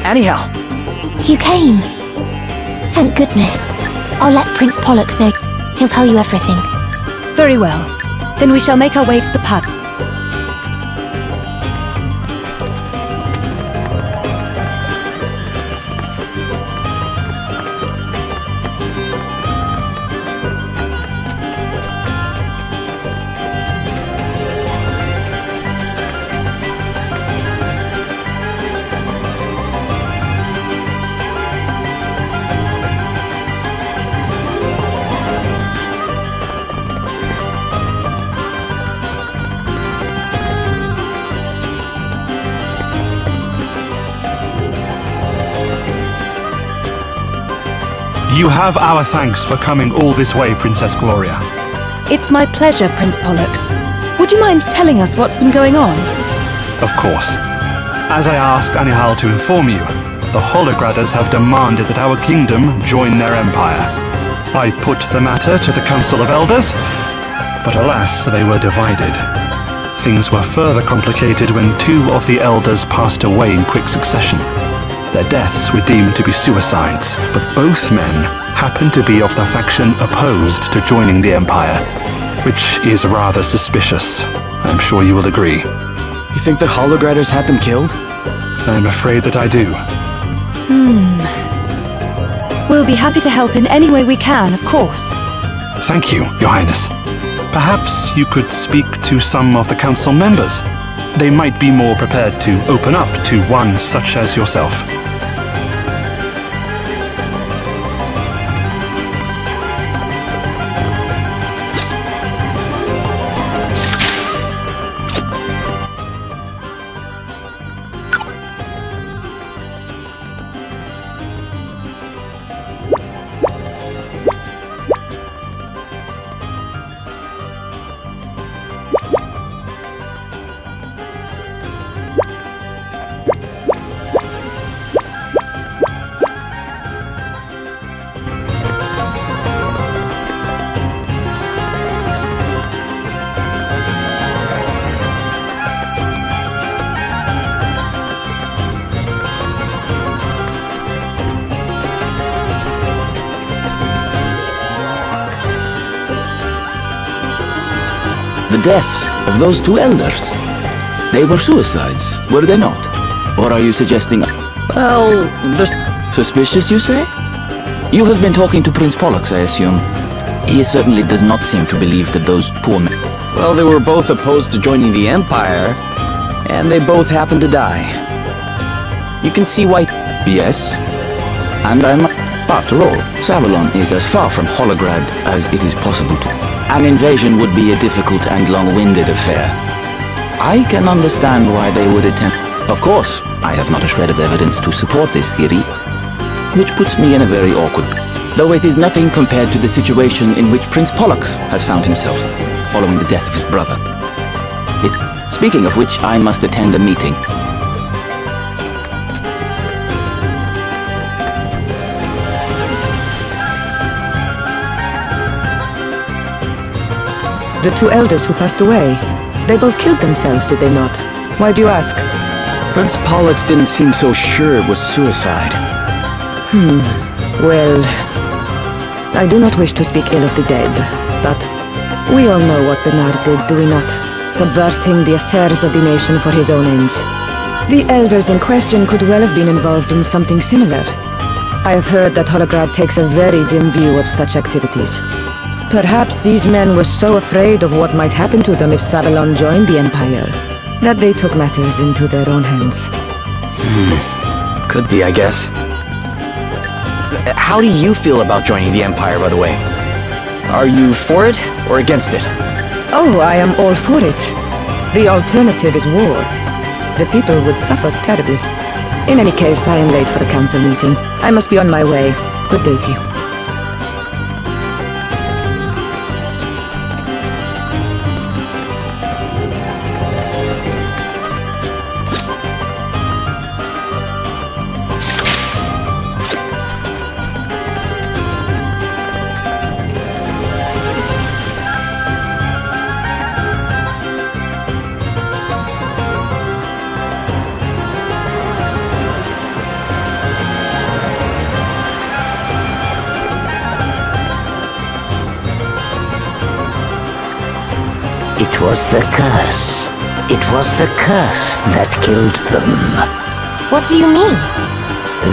Anyhow. You came. Thank goodness. I'll let Prince Pollux know. He'll tell you everything. Very well. Then we shall make our way to the pub. You have our thanks for coming all this way, Princess Gloria. It's my pleasure, Prince Pollux. Would you mind telling us what's been going on? Of course. As I asked Anihal to inform you, the Holograders have demanded that our kingdom join their empire. I put the matter to the Council of Elders, but alas, they were divided. Things were further complicated when two of the elders passed away in quick succession. Their deaths were deemed to be suicides, but both men happened to be of the faction opposed to joining the Empire, which is rather suspicious. I'm sure you will agree. You think the Holograders had them killed? I'm afraid that I do. We'll be happy to help in any way we can, of course. Thank you, Your Highness. Perhaps you could speak to some of the council members. They might be more prepared to open up to one such as yourself. The deaths of those two elders. They were suicides, were they not? Or are you suggesting... Well, they're suspicious, you say? You have been talking to Prince Pollux, I assume. He certainly does not seem to believe that those poor men... Well, they were both opposed to joining the Empire, and they both happened to die. You can see why... Yes. And I'm... After all, Savalon is as far from Holograd as it is possible to... An invasion would be a difficult and long-winded affair. I can understand why they would attempt... Of course, I have not a shred of evidence to support this theory, which puts me in a very awkward... Though it is nothing compared to the situation in which Prince Pollux has found himself, following the death of his brother. Speaking of which, I must attend a meeting. The two elders who passed away, they both killed themselves, did they not? Why do you ask? Prince Pollux didn't seem so sure it was suicide. Well, I do not wish to speak ill of the dead, but we all know what Bernard did, do we not? Subverting the affairs of the nation for his own ends. The elders in question could well have been involved in something similar. I have heard that Holograd takes a very dim view of such activities. Perhaps these men were so afraid of what might happen to them if Savalon joined the Empire, that they took matters into their own hands. Could be, I guess. How do you feel about joining the Empire, by the way? Are you for it or against it? Oh, I am all for it. The alternative is war. The people would suffer terribly. In any case, I am late for the council meeting. I must be on my way. Good day to you. was the curse. It was the curse that killed them. What do you mean?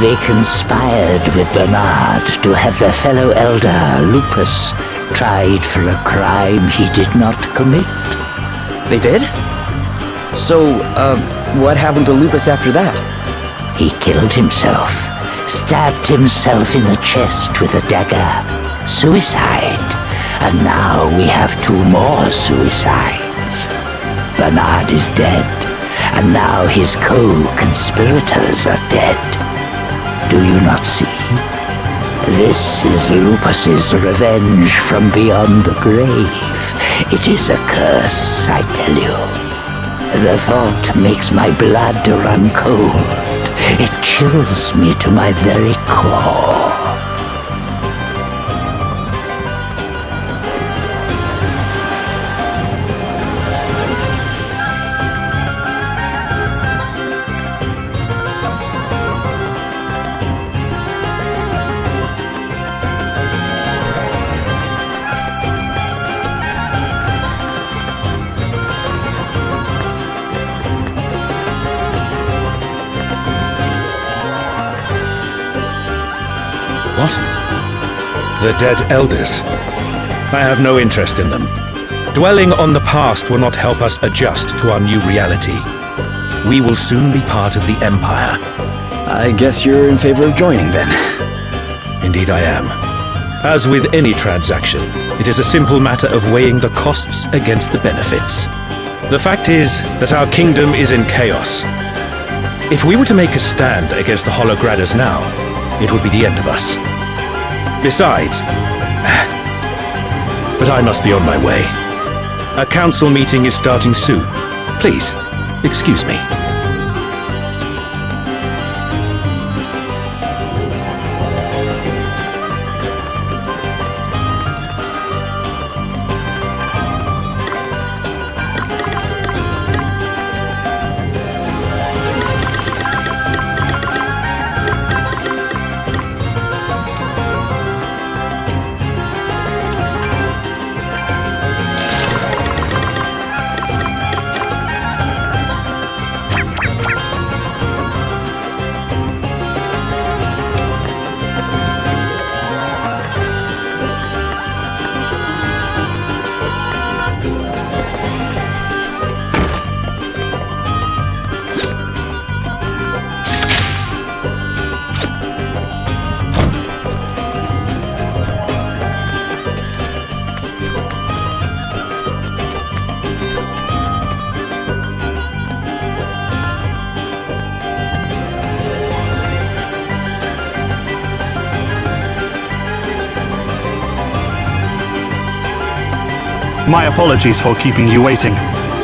They conspired with Bernard to have their fellow elder, Lupus, tried for a crime he did not commit. They did? So, what happened to Lupus after that? He killed himself, stabbed himself in the chest with a dagger. Suicide. And now we have 2 more suicides. Bernard is dead, and now his co-conspirators are dead. Do you not see? This is Lupus's revenge from beyond the grave. It is a curse, I tell you. The thought makes my blood run cold. It chills me to my very core. What? The dead elders. I have no interest in them. Dwelling on the past will not help us adjust to our new reality. We will soon be part of the Empire. I guess you're in favor of joining then. Indeed I am. As with any transaction, it is a simple matter of weighing the costs against the benefits. The fact is that our kingdom is in chaos. If we were to make a stand against the Hologradders now, it would be the end of us. Besides, but I must be on my way. A council meeting is starting soon. Please, excuse me. My apologies for keeping you waiting.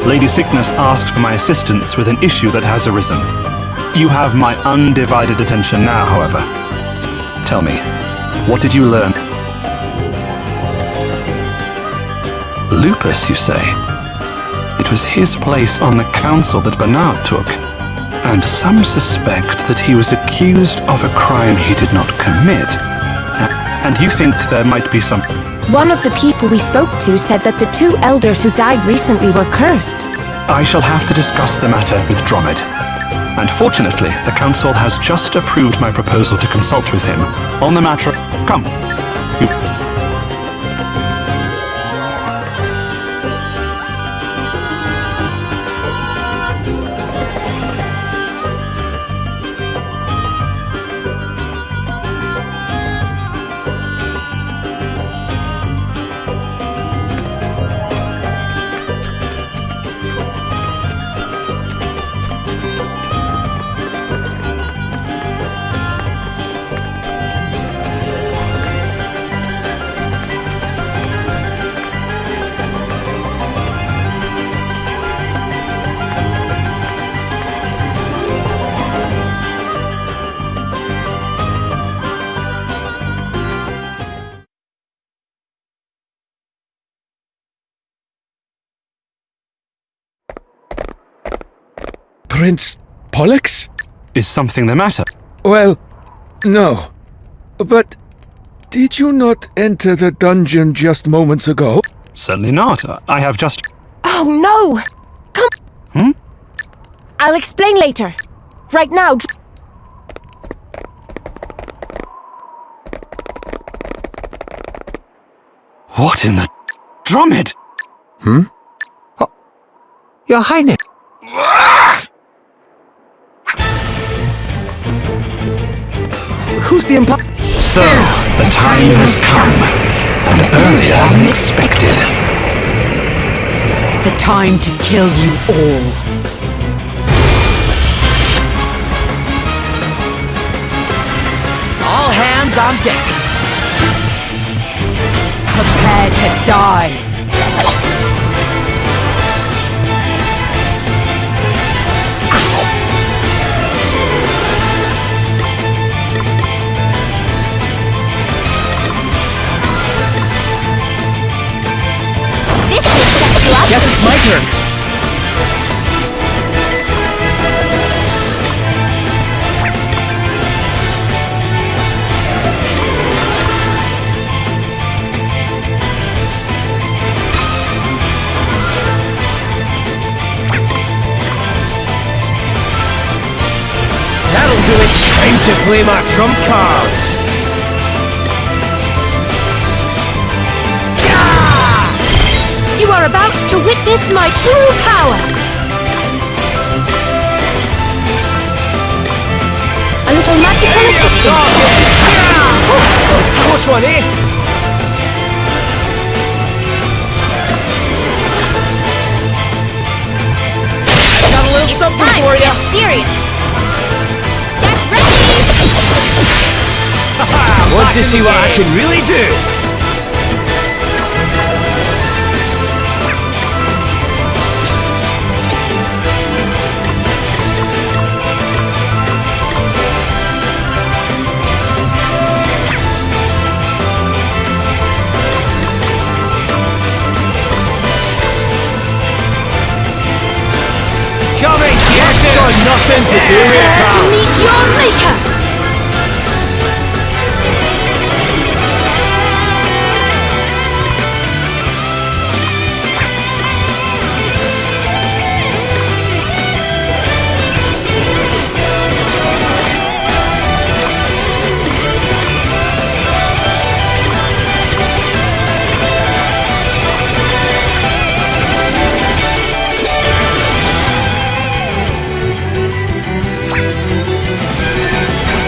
Lady Sickness asked for my assistance with an issue that has arisen. You have my undivided attention now, however. Tell me, what did you learn? Lupus, you say? It was his place on the council that Bernard took, and some suspect that he was accused of a crime he did not commit. And you think there might be some... One of the people we spoke to said that the 2 elders who died recently were cursed. I shall have to discuss the matter with Dromid. And fortunately, the council has just approved my proposal to consult with him on the matter. Come. Prince Pollux? Is something the matter? Well, no. But did you not enter the dungeon just moments ago? Certainly not. I have just... Oh no! Come. I'll explain later. Right now. What in the... Dromid! Your Highness. Who's the So, the time has come. And earlier than expected. The time to kill you all. All hands on deck. Prepare to die. This will set you up. Guess it's my turn. That'll do it. Time to play my trump cards. You are about to witness my true power. A little magical assistance. That was a close one, eh? Got a little something Time for to you. get serious. Get ready. Want to see what I can really do? Coming, yes, got nothing to do with To that. meet your maker.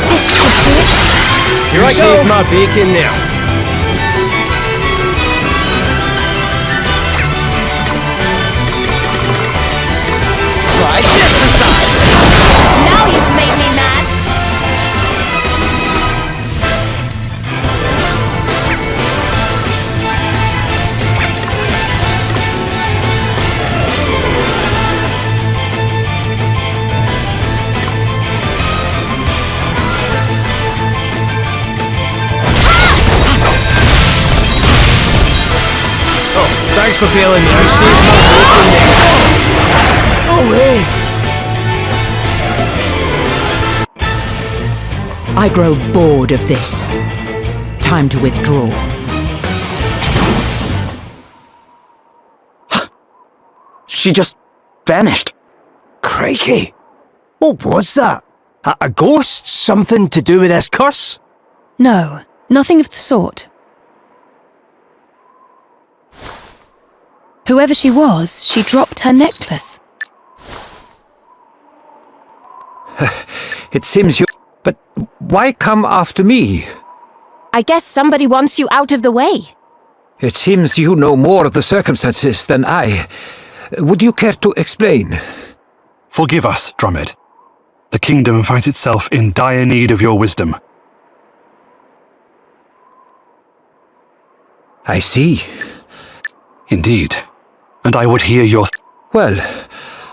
This should do it. Here I go. My bacon now. Try this massage. Now you've made me mad. Thanks for bailing me. You saved my bacon now. No way. I grow bored of this. Time to withdraw. She just vanished. Crikey. What was that? A ghost? Something to do with this curse? No, nothing of the sort. Whoever she was, she dropped her necklace. It seems you... But why come after me? I guess somebody wants you out of the way. It seems you know more of the circumstances than I. Would you care to explain? Forgive us, Dromid. The kingdom finds itself in dire need of your wisdom. I see. Indeed. And I would hear your... Well,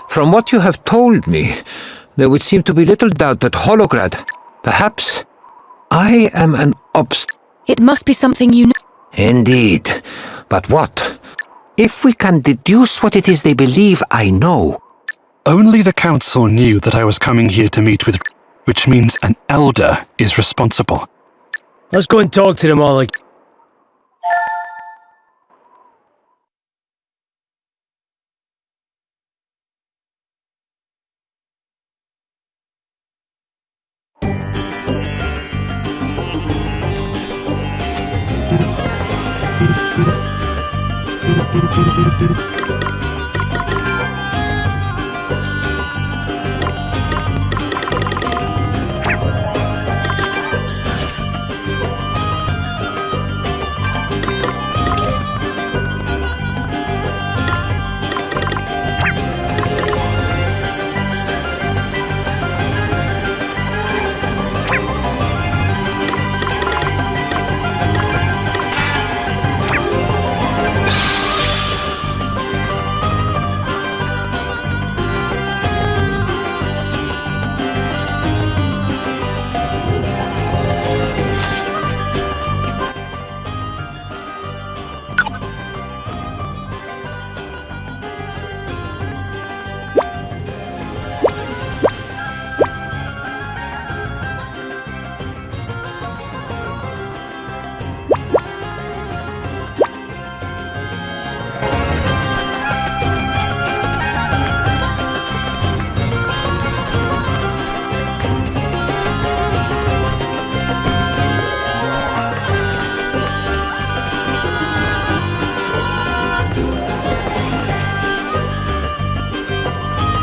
from what you have told me, there would seem to be little doubt that Holograd... Perhaps... I am an It must be something you know. Indeed. But what? If we can deduce what it is they believe I know... Only the council knew that I was coming here to meet with... Which means an elder is responsible. Let's go and talk to them all again.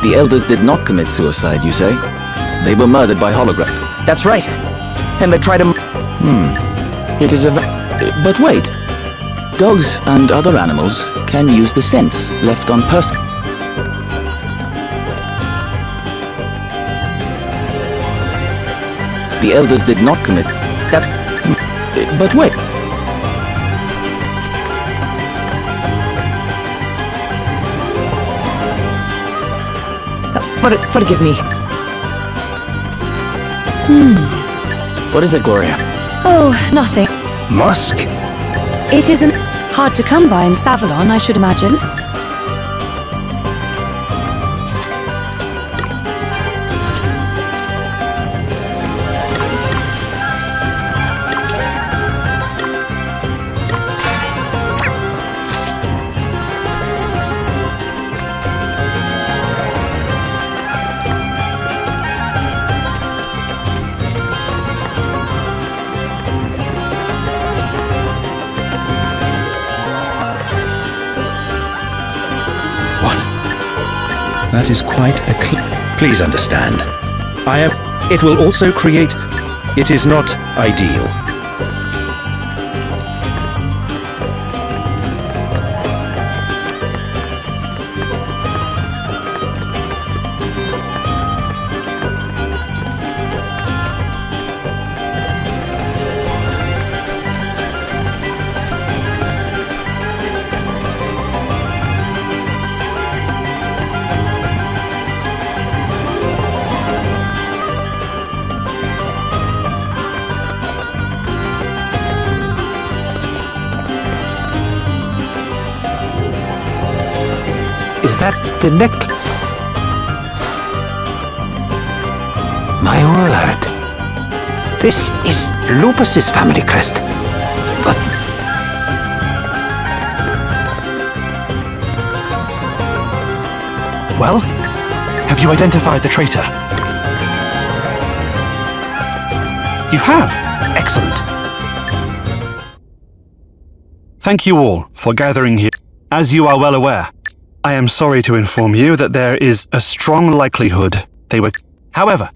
The elders did not commit suicide, you say? They were murdered by hologram. That's right. And they tried to... It is a... But wait. Dogs and other animals can use the scents left on person. The elders did not commit... That's... But wait. Forgive me. What is it, Gloria? Oh, nothing. Musk? It isn't hard to come by in Savalon, I should imagine. That is quite a Please understand. It will also create... It is not ideal. Is that the neck? My word. This is Lupus's family crest. But... Well, have you identified the traitor? You have. Excellent. Thank you all for gathering here. As you are well aware, I am sorry to inform you that there is a strong likelihood they were... However,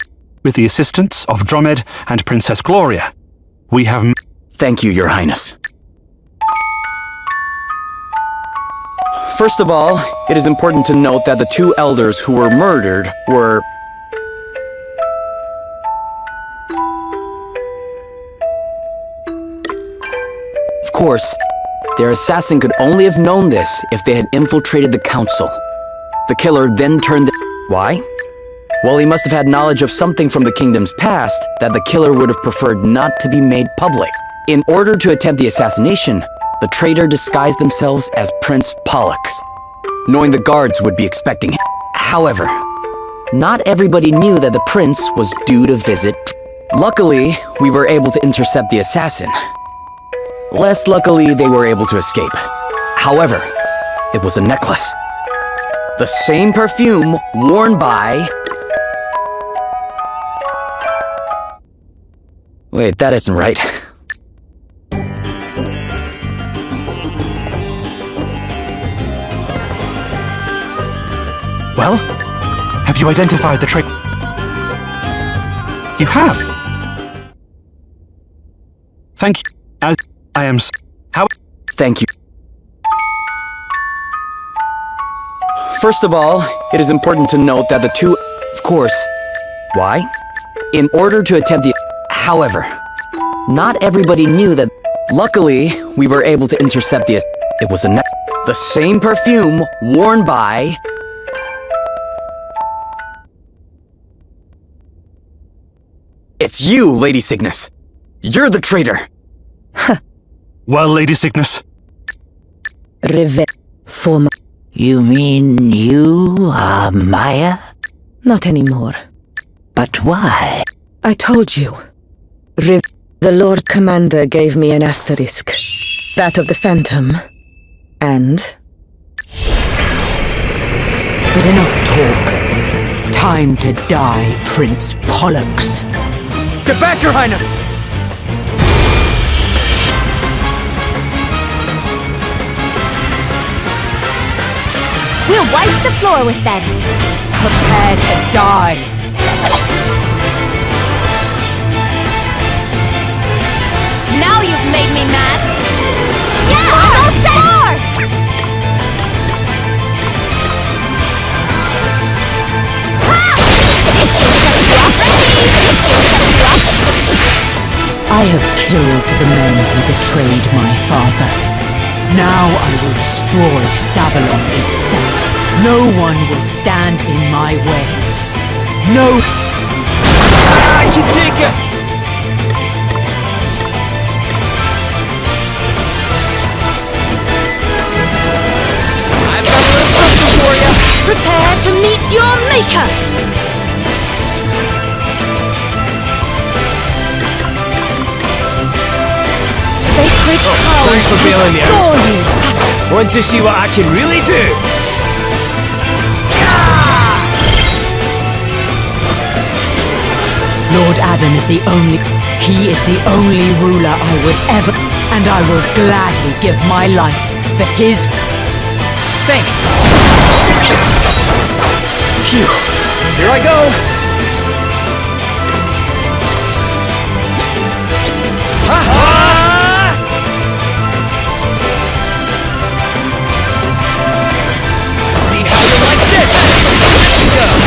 with the assistance of Dromed and Princess Gloria, we have... Thank you, Your Highness. First of all, it is important to note that the two elders who were murdered were... Of course, their assassin could only have known this if they had infiltrated the council. The killer then turned... Why? Well, he must have had knowledge of something from the kingdom's past that the killer would have preferred not to be made public. In order to attempt the assassination, the traitor disguised themselves as Prince Pollux, knowing the guards would be expecting him. However, not everybody knew that the prince was due to visit. Luckily, we were able to intercept the assassin. Less luckily, they were able to escape. However, it was a necklace. The same perfume worn by... Wait, that isn't right. Well? Have you identified the traitor? You have? Thank you. As I am... How... Thank you. First of all, it is important to note that the two... Of course. Why? In order to attempt the... However, not everybody knew that... Luckily, we were able to intercept the... It was the same perfume worn by... It's you, Lady Cygnus. You're the traitor. Well, Lady Cygnus. For my... You mean you are Maya? Not anymore. But why? I told you. The Lord Commander gave me an asterisk. That of the Phantom. And... But enough talk. Time to die, Prince Pollux. Get back, Your Highness! We'll wipe the floor with them. Prepare to die. Now you've made me mad. Yeah, I'm all set. I have killed the men who betrayed my father. Now I will destroy Savalon itself. No one will stand in my way. No... I can take it! I've got a little something for you! Prepare to meet your maker! Sacred power! Thanks for bailing me out. Restore you! Want to see what I can really do? Lord Adam is the only... He is the only ruler I would ever... And I will gladly give my life for his... Thanks. Phew! Here I go! See how you like this?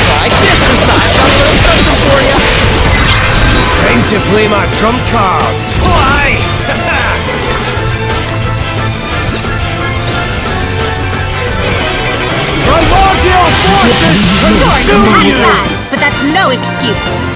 Try this side. Got a little something for you. Time to play my trump cards. Fly! Primordial forces consume you! But that's no excuse.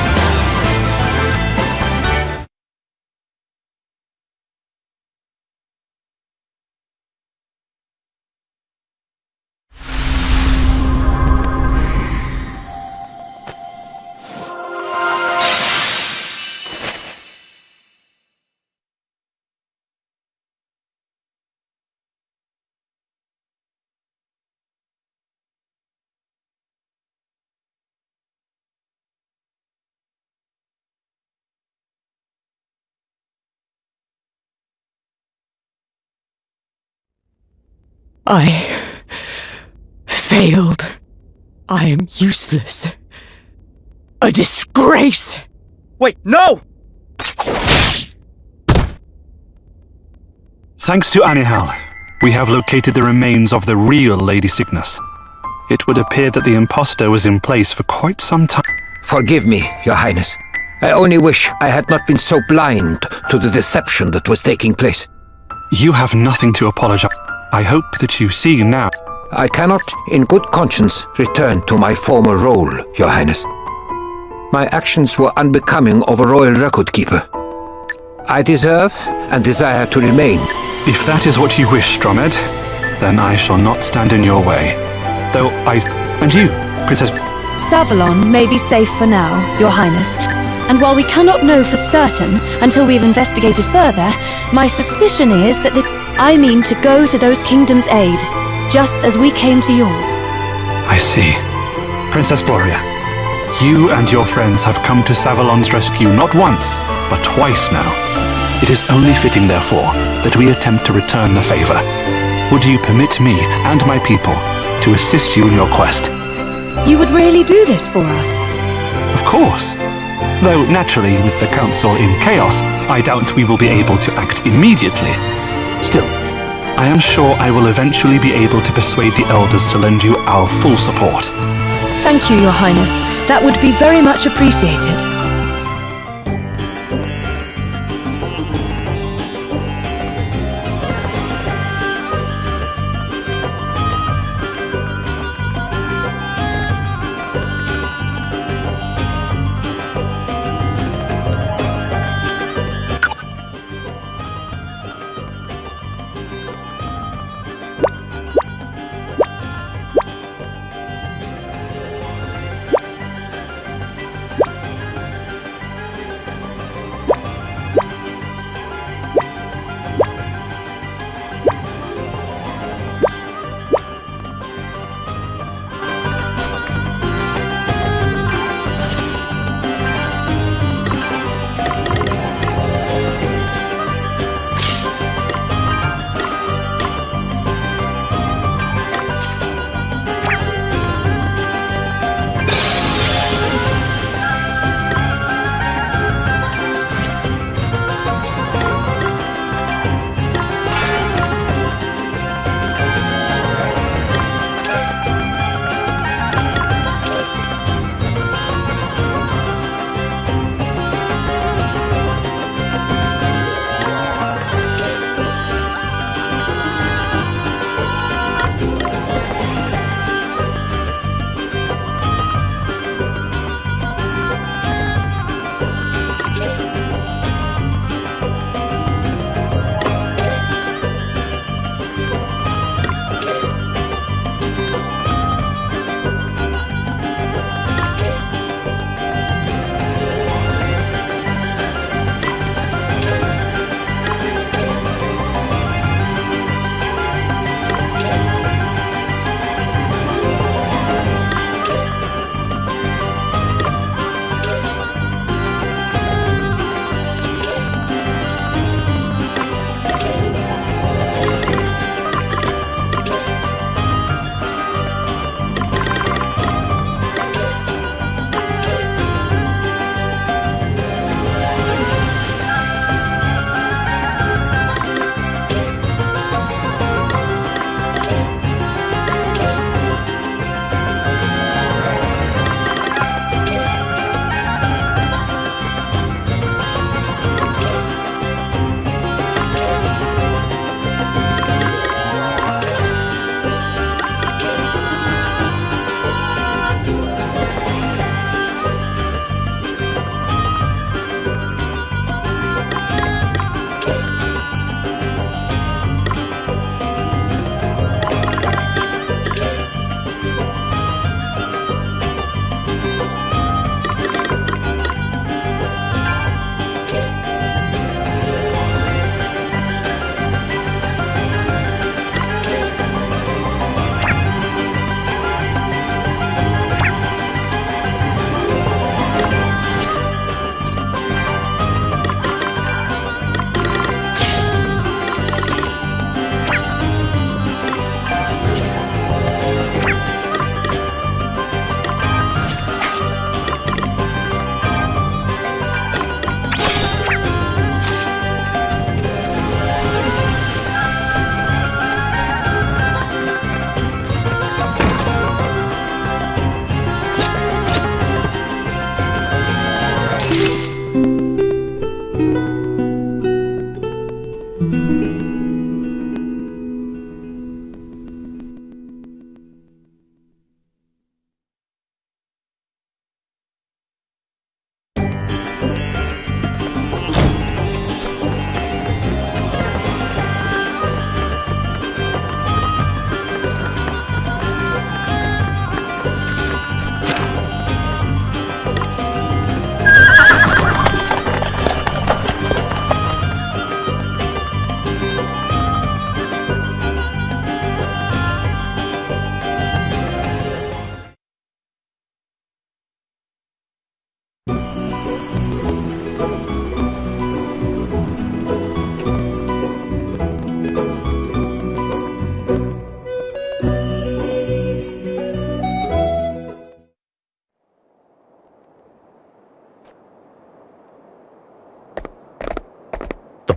I... failed. I am useless. A disgrace! Wait, no! Thanks to Anihal, we have located the remains of the real Lady Cygnus. It would appear that the impostor was in place for quite some time. Forgive me, Your Highness. I only wish I had not been so blind to the deception that was taking place. You have nothing to apologize. I hope that you see now. I cannot, in good conscience, return to my former role, Your Highness. My actions were unbecoming of a royal record-keeper. I deserve and desire to remain. If that is what you wish, Dromed, then I shall not stand in your way. Though and you, Princess... Savalon may be safe for now, Your Highness. And while we cannot know for certain until we've investigated further, my suspicion is that I mean to go to those kingdoms' aid, just as we came to yours. I see. Princess Gloria, you and your friends have come to Savalon's rescue not once, but twice now. It is only fitting, therefore, that we attempt to return the favor. Would you permit me and my people to assist you in your quest? You would really do this for us? Of course. Though naturally, with the Council in chaos, I doubt we will be able to act immediately. Still, I am sure I will eventually be able to persuade the elders to lend you our full support. Thank you, Your Highness. That would be very much appreciated.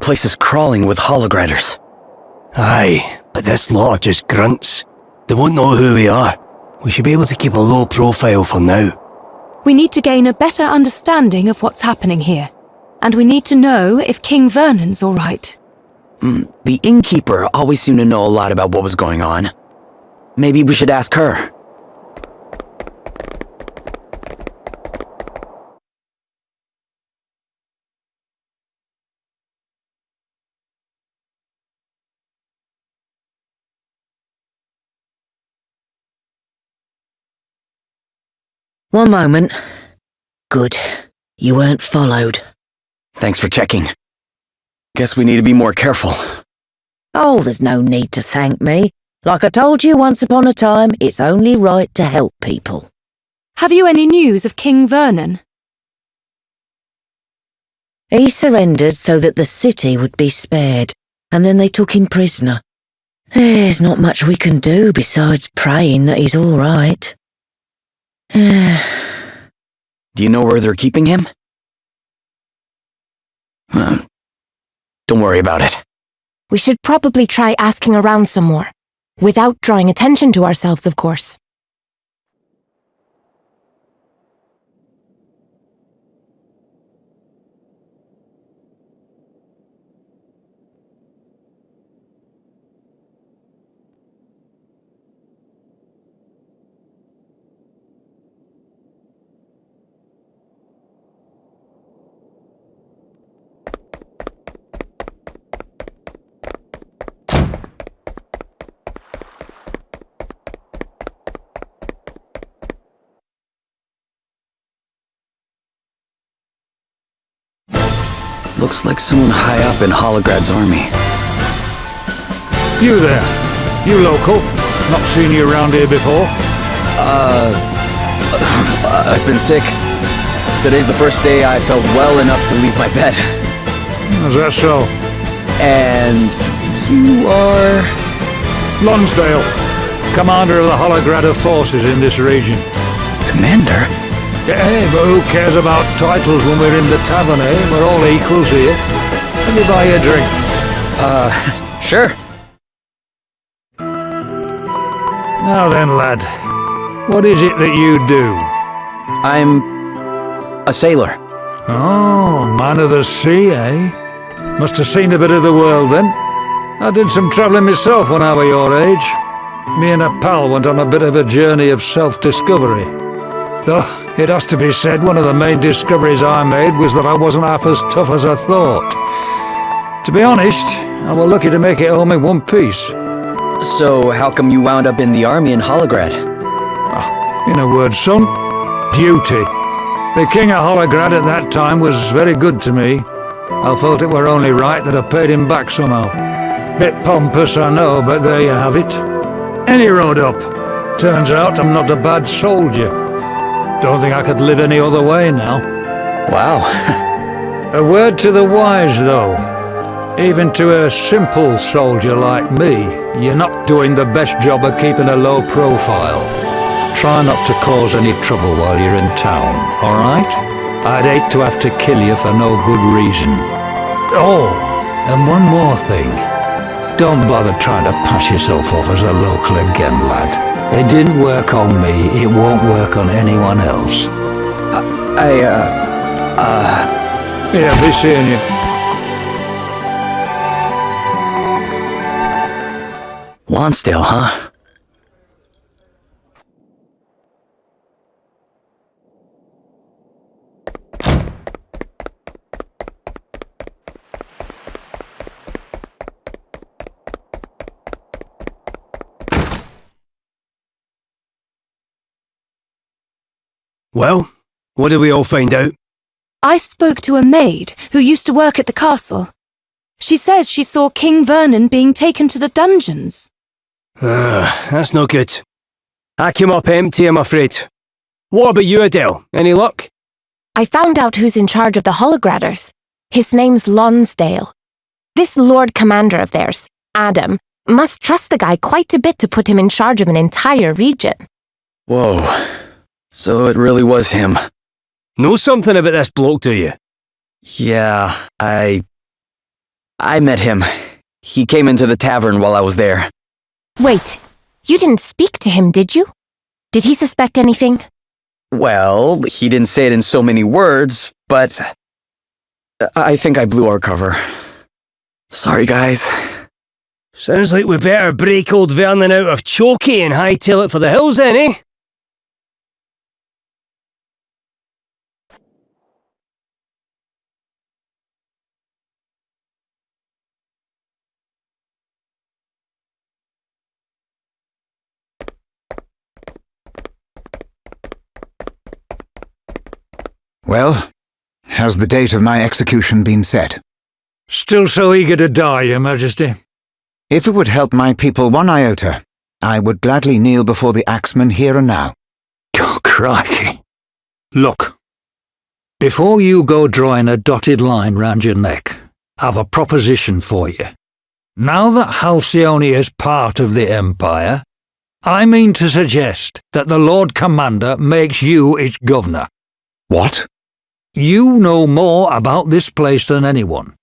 place is crawling with hologratters. Aye, but this lot are just grunts. They won't know who we are. We should be able to keep a low profile for now. We need to gain a better understanding of what's happening here. And we need to know if King Vernon's all right. The innkeeper always seemed to know a lot about what was going on. Maybe we should ask her. One moment. Good. You weren't followed. Thanks for checking. Guess we need to be more careful. Oh, there's no need to thank me. Like I told you once upon a time, it's only right to help people. Have you any news of King Vernon? He surrendered so that the city would be spared, and then they took him prisoner. There's not much we can do besides praying that he's all right. Do you know where they're keeping him? Don't worry about it. We should probably try asking around some more. Without drawing attention to ourselves, of course. Looks like someone high up in Holograd's army. You there? You local? Not seen you around here before? I've been sick. Today's the first day I felt well enough to leave my bed. Is that so? And you are... Lonsdale, commander of the Holograder forces in this region. Commander? Yeah, but who cares about titles when we're in the tavern, eh? We're all equals here. Let me buy you a drink. Sure. Now then, lad. What is it that you do? I'm... a sailor. Oh, man of the sea, eh? Must have seen a bit of the world then. I did some travelling myself when I was your age. Me and a pal went on a bit of a journey of self-discovery. Though, it has to be said, one of the main discoveries I made was that I wasn't half as tough as I thought. To be honest, I was lucky to make it home in one piece. So, how come you wound up in the army in Holograd? In a word, son, duty. The King of Holograd at that time was very good to me. I felt it were only right that I paid him back somehow. Bit pompous, I know, but there you have it. Any road up. Turns out I'm not a bad soldier. Don't think I could live any other way now. Wow. A word to the wise, though. Even to a simple soldier like me, you're not doing the best job of keeping a low profile. Try not to cause any trouble while you're in town, alright? I'd hate to have to kill you for no good reason. Oh, and one more thing. Don't bother trying to pass yourself off as a local again, lad. It didn't work on me, it won't work on anyone else. Yeah, be seeing you. Lonsdale, huh? Well, what did we all find out? I spoke to a maid who used to work at the castle. She says she saw King Vernon being taken to the dungeons. That's no good. I came up empty, I'm afraid. What about you, Adele? Any luck? I found out who's in charge of the Holograders. His name's Lonsdale. This Lord Commander of theirs, Adam, must trust the guy quite a bit to put him in charge of an entire region. Whoa. So it really was him. Know something about this bloke, do you? Yeah, I met him. He came into the tavern while I was there. Wait, you didn't speak to him, did you? Did he suspect anything? Well, he didn't say it in so many words, but I think I blew our cover. Sorry, guys. Sounds like we better break old Vernon out of Chokey and hightail it for the hills then, eh? Well, has the date of my execution been set? Still so eager to die, Your Majesty? If it would help my people one iota, I would gladly kneel before the axeman here and now. Oh, crikey. Look, before you go drawing a dotted line round your neck, I've a proposition for you. Now that Halcyone is part of the Empire, I mean to suggest that the Lord Commander makes you its governor. What? You know more about this place than anyone,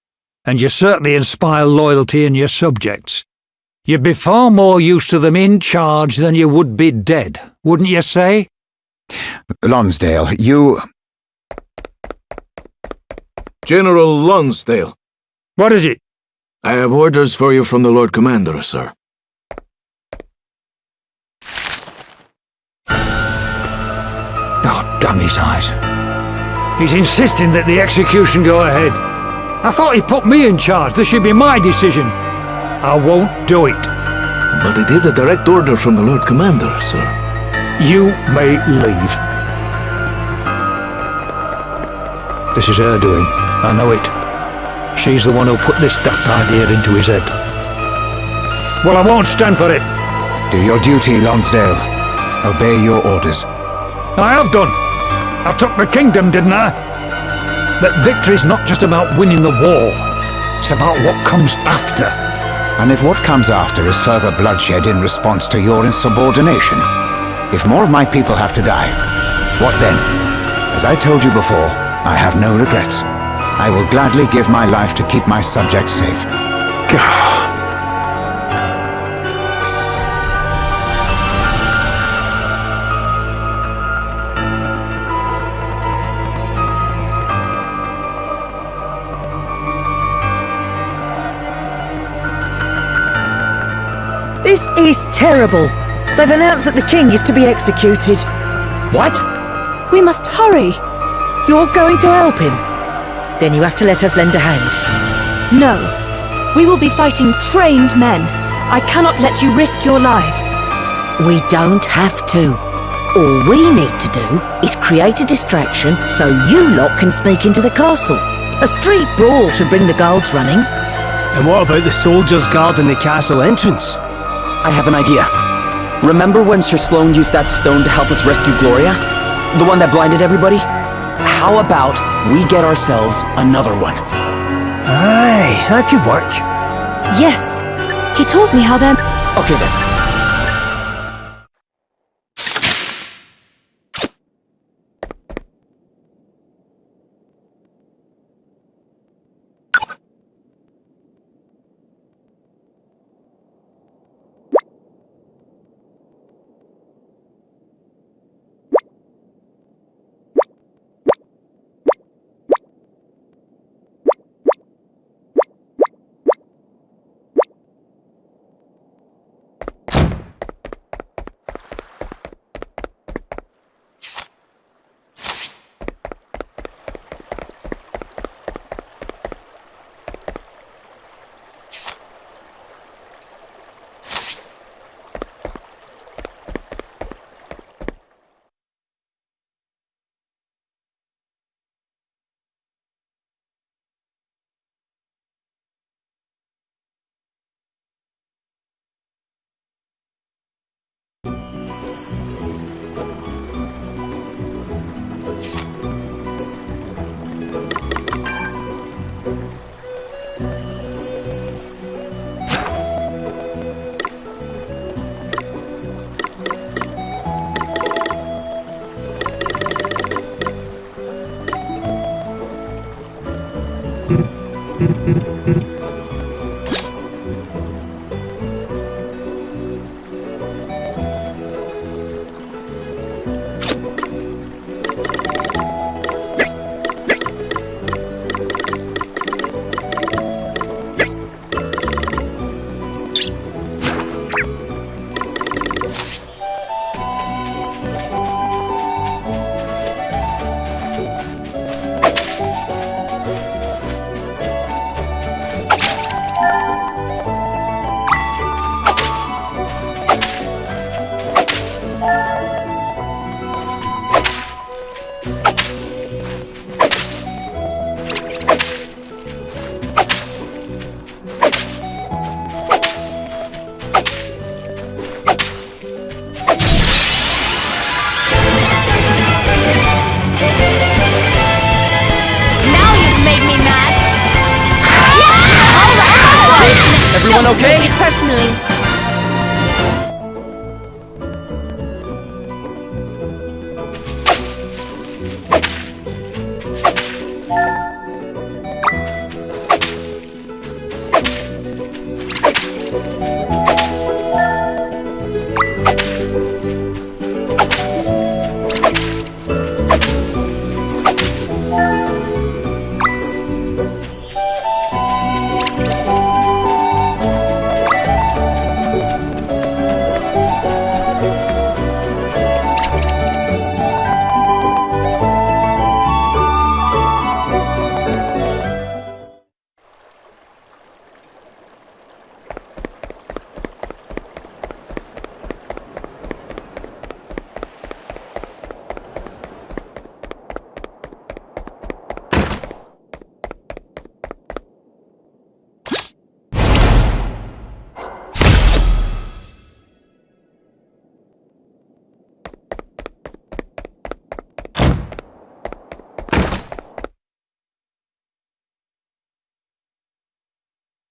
and you certainly inspire loyalty in your subjects. You'd be far more use to them in charge than you would be dead, wouldn't you say? Lonsdale, you... General Lonsdale. What is it? I have orders for you from the Lord Commander, sir. Oh, damn his eyes. He's insisting that the execution go ahead. I thought he put me in charge. This should be my decision. I won't do it. But it is a direct order from the Lord Commander, sir. You may leave. This is her doing. I know it. She's the one who put this daft idea into his head. Well, I won't stand for it. Do your duty, Lonsdale. Obey your orders. I have done. I took the kingdom, didn't I? But victory's not just about winning the war. It's about what comes after. And if what comes after is further bloodshed in response to your insubordination, if more of my people have to die, what then? As I told you before, I have no regrets. I will gladly give my life to keep my subjects safe. This is terrible. They've announced that the king is to be executed. What? We must hurry. You're going to help him? Then you have to let us lend a hand. No. We will be fighting trained men. I cannot let you risk your lives. We don't have to. All we need to do is create a distraction so you lot can sneak into the castle. A street brawl should bring the guards running. And what about the soldiers guarding the castle entrance? I have an idea. Remember when Sir Sloane used that stone to help us rescue Gloria? The one that blinded everybody? How about we get ourselves another one? Aye, that could work. Yes. He told me how they're... Okay then. Everyone okay? Take it personally.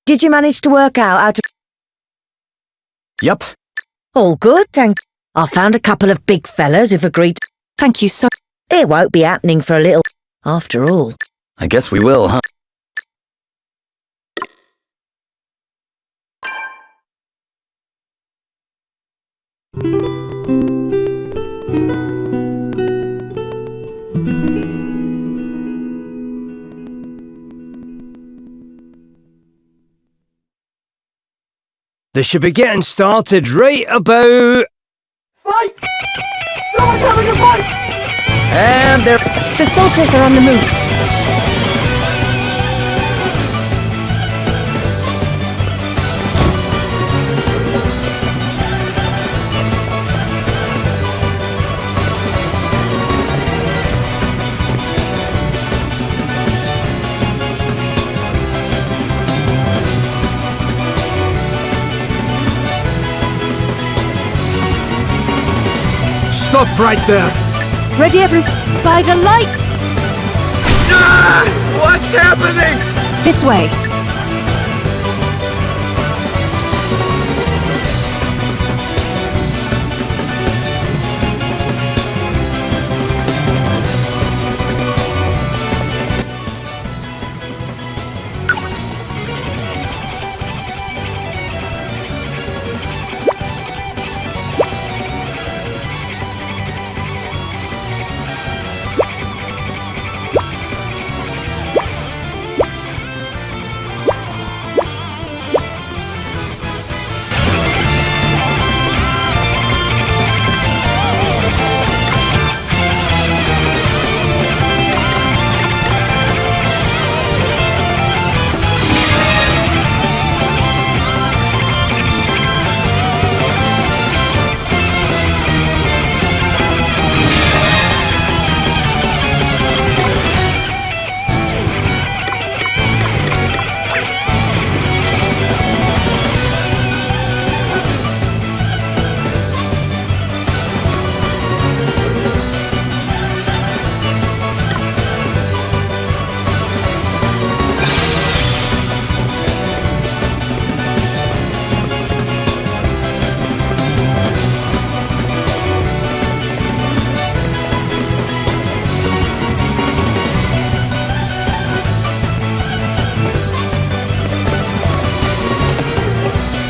Did you manage to work out how to... Yep. All good, thank... I found a couple of big fellas who've agreed... Thank you so... It won't be happening for a little... After all. I guess we will, huh? They should be getting started right about... Fight! Someone's having a fight! And they're... The soldiers are on the move. Stop right there! Ready, by the light! Ah! What's happening? This way.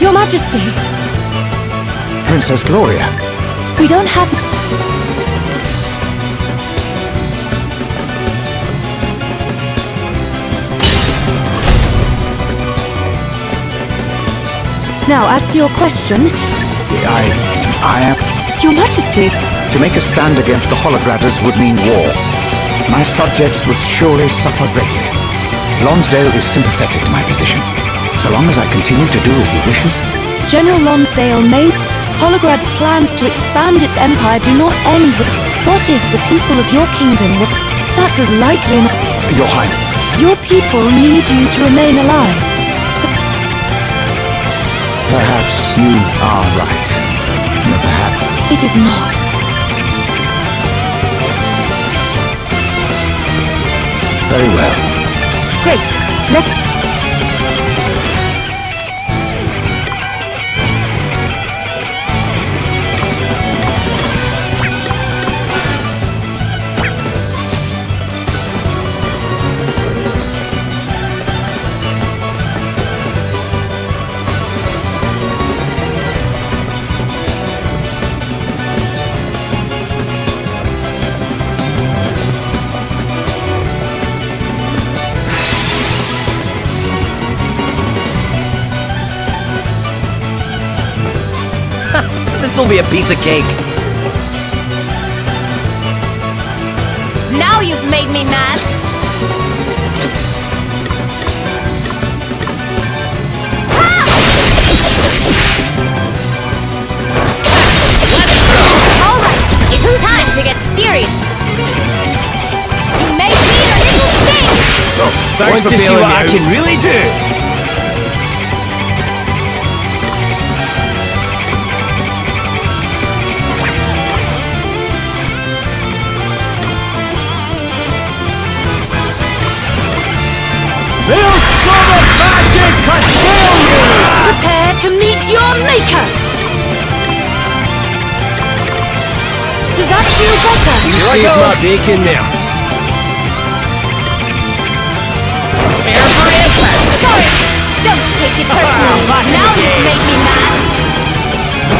Your Majesty! Princess Gloria. We don't have... Now, as to your question... I am... Your Majesty! To make a stand against the Holograders would mean war. My subjects would surely suffer greatly. Lonsdale is sympathetic to my position. So long as I continue to do as he wishes... General Lonsdale may... Holograd's plans to expand its empire do not end with... What if the people of your kingdom were... That's as likely an... Your Highness. Your people need you to remain alive. Perhaps you are right. No, perhaps... It is not. Very well. Great. This'll be a piece of cake. Now you've made me mad. All right, it's time to get serious. You made me a little thing. Thanks for see what I can really do. Prepare to meet your maker! Does that feel better? You saved my bacon there. Prepare for impact. Sorry, don't take it personally. Now you've made me mad.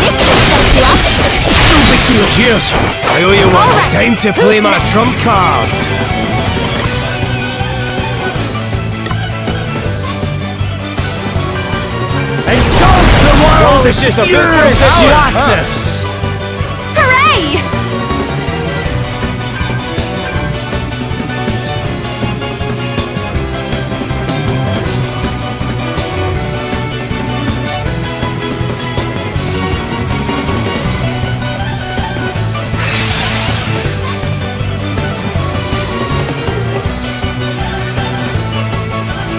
This will shut you up. No big deal. Cheers. I owe you one. All right, Time to play my next? trump cards. Oh, this is the big darkness! Hooray!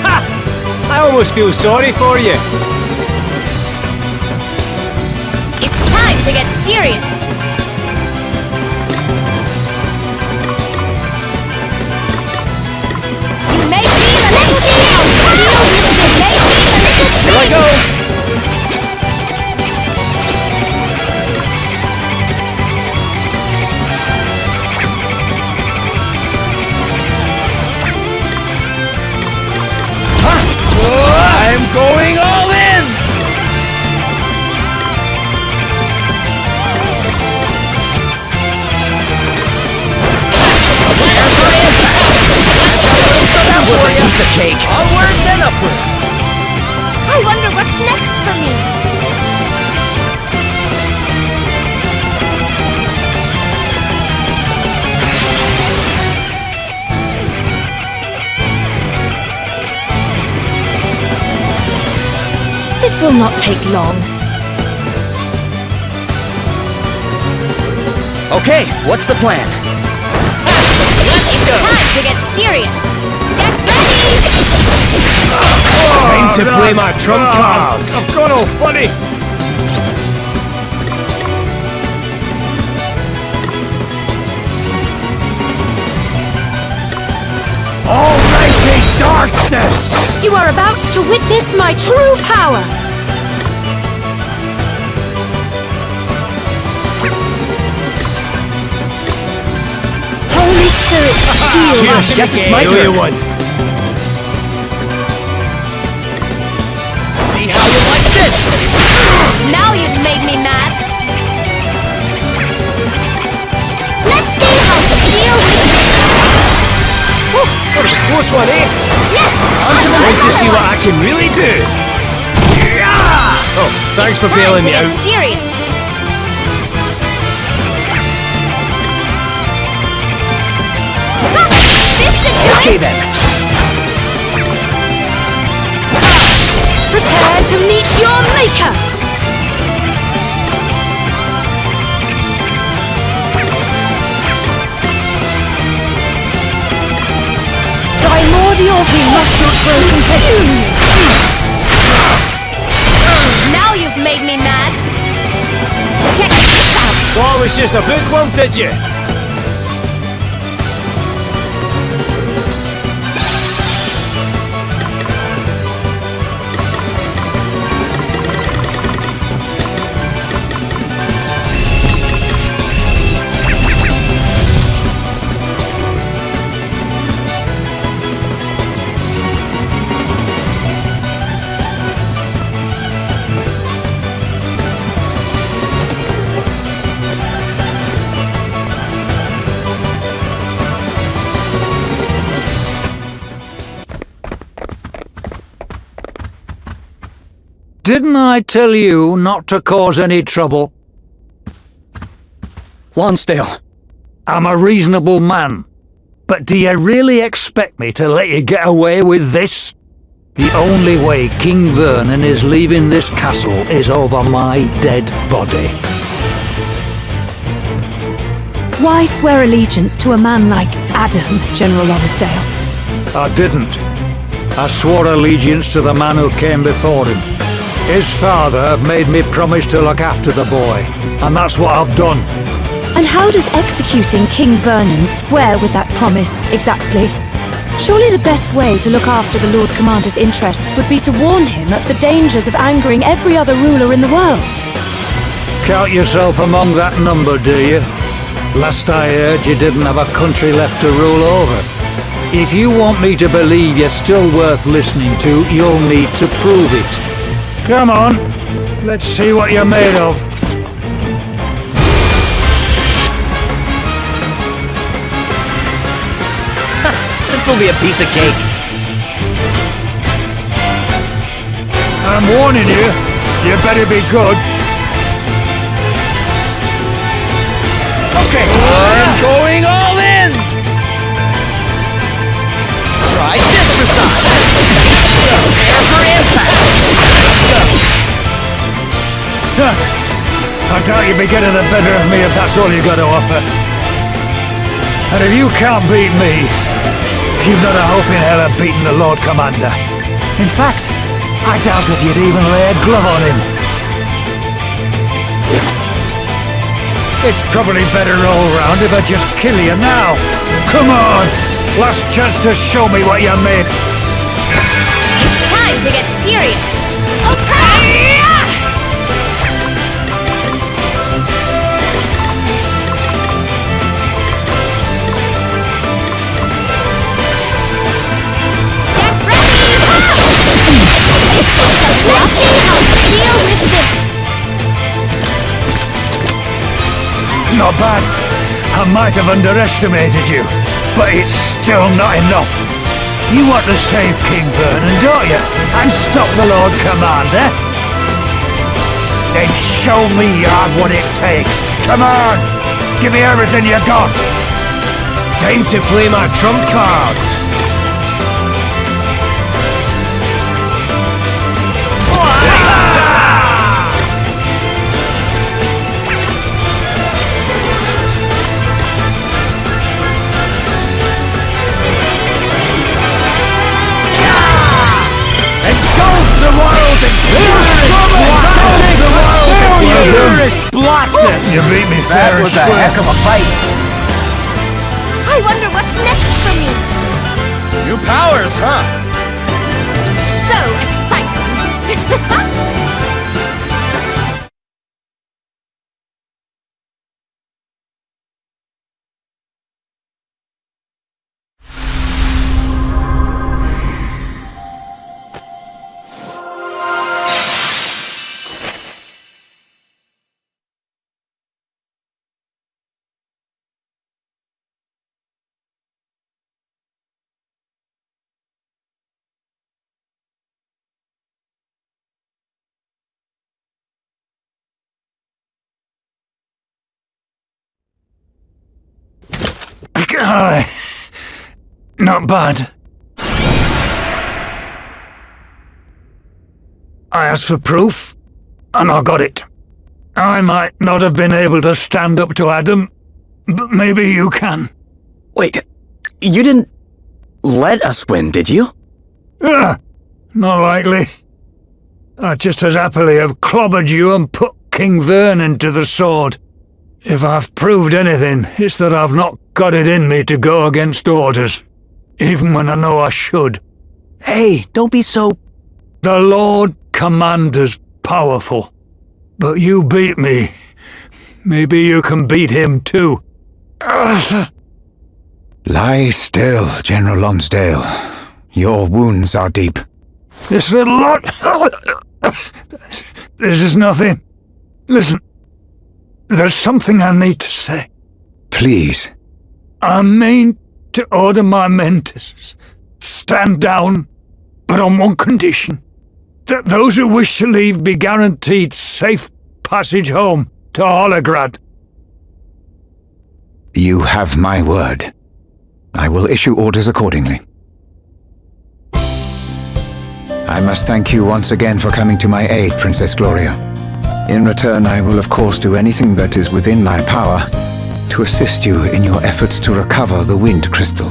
Ha! I almost feel sorry for you. To get serious. You made me a little deal. You made me a little deal. Here I go. I'm going all in. Was a piece of cake. Onwards and upwards. I wonder what's next for me. This will not take long. Okay, what's the plan? It's time to get serious. Get ready! Time to play my trump cards. I've gone all funny. Almighty darkness! You are about to witness my true power! Holy Spirit, heal! Guess it's my turn. See how you like this! Now you've made me mad. Let's see how to deal with this. What a close one, eh? Yeah! Want to see what I can really do? Oh, thanks for bailing me out. Get serious. This should do Okay it. then. Prepare to meet your maker! Primordial illustrious broken pieces! Now you've made me mad. Check this out. Oh, it was just a bookworm, did you? Didn't I tell you not to cause any trouble? Lonsdale. I'm a reasonable man. But do you really expect me to let you get away with this? The only way King Vernon is leaving this castle is over my dead body. Why swear allegiance to a man like Adam, General Lonsdale? I didn't. I swore allegiance to the man who came before him. His father made me promise to look after the boy, and that's what I've done. And how does executing King Vernon square with that promise, exactly? Surely the best way to look after the Lord Commander's interests would be to warn him of the dangers of angering every other ruler in the world. Count yourself among that number, do you? Last I heard, you didn't have a country left to rule over. If you want me to believe you're still worth listening to, you'll need to prove it. Come on, let's see what you're made of. This'll be a piece of cake. I'm warning you, you better be good. Okay, I'm going all in! Try this for size! Prepare for impact! I doubt you'll be getting the better of me if that's all you got to offer. And if you can't beat me, you've not a hope in hell of beating the Lord Commander. In fact, I doubt if you'd even lay a glove on him. It's probably better all round if I just kill you now. Come on! Last chance to show me what you're made. It's time to get serious. Okay! Let's see how to deal with this! Not bad. I might have underestimated you, but it's still not enough. You want to save King Vernon, don't you? And stop the Lord Commander? Then show me you have what it takes. Come on! Give me everything you got! Time to play my trump cards! You beat me fair and square. That was a heck of a fight. I wonder what's next for me. New powers, huh? So exciting. Not bad. I asked for proof, and I got it. I might not have been able to stand up to Adam, but maybe you can. Wait, you didn't let us win, did you? Not likely. I'd just as happily have clobbered you and put King Vernon to the sword. If I've proved anything, it's that I've not got it in me to go against orders, even when I know I should. Hey, don't be so... The Lord Commander's powerful, but you beat me. Maybe you can beat him too. Lie still, General Lonsdale. Your wounds are deep. This little lot... This is nothing. Listen, there's something I need to say. Please. I mean to order my men to stand down, but on one condition. That those who wish to leave be guaranteed safe passage home to Holograd. You have my word. I will issue orders accordingly. I must thank you once again for coming to my aid, Princess Gloria. In return, I will of course do anything that is within my power to assist you in your efforts to recover the Wind Crystal.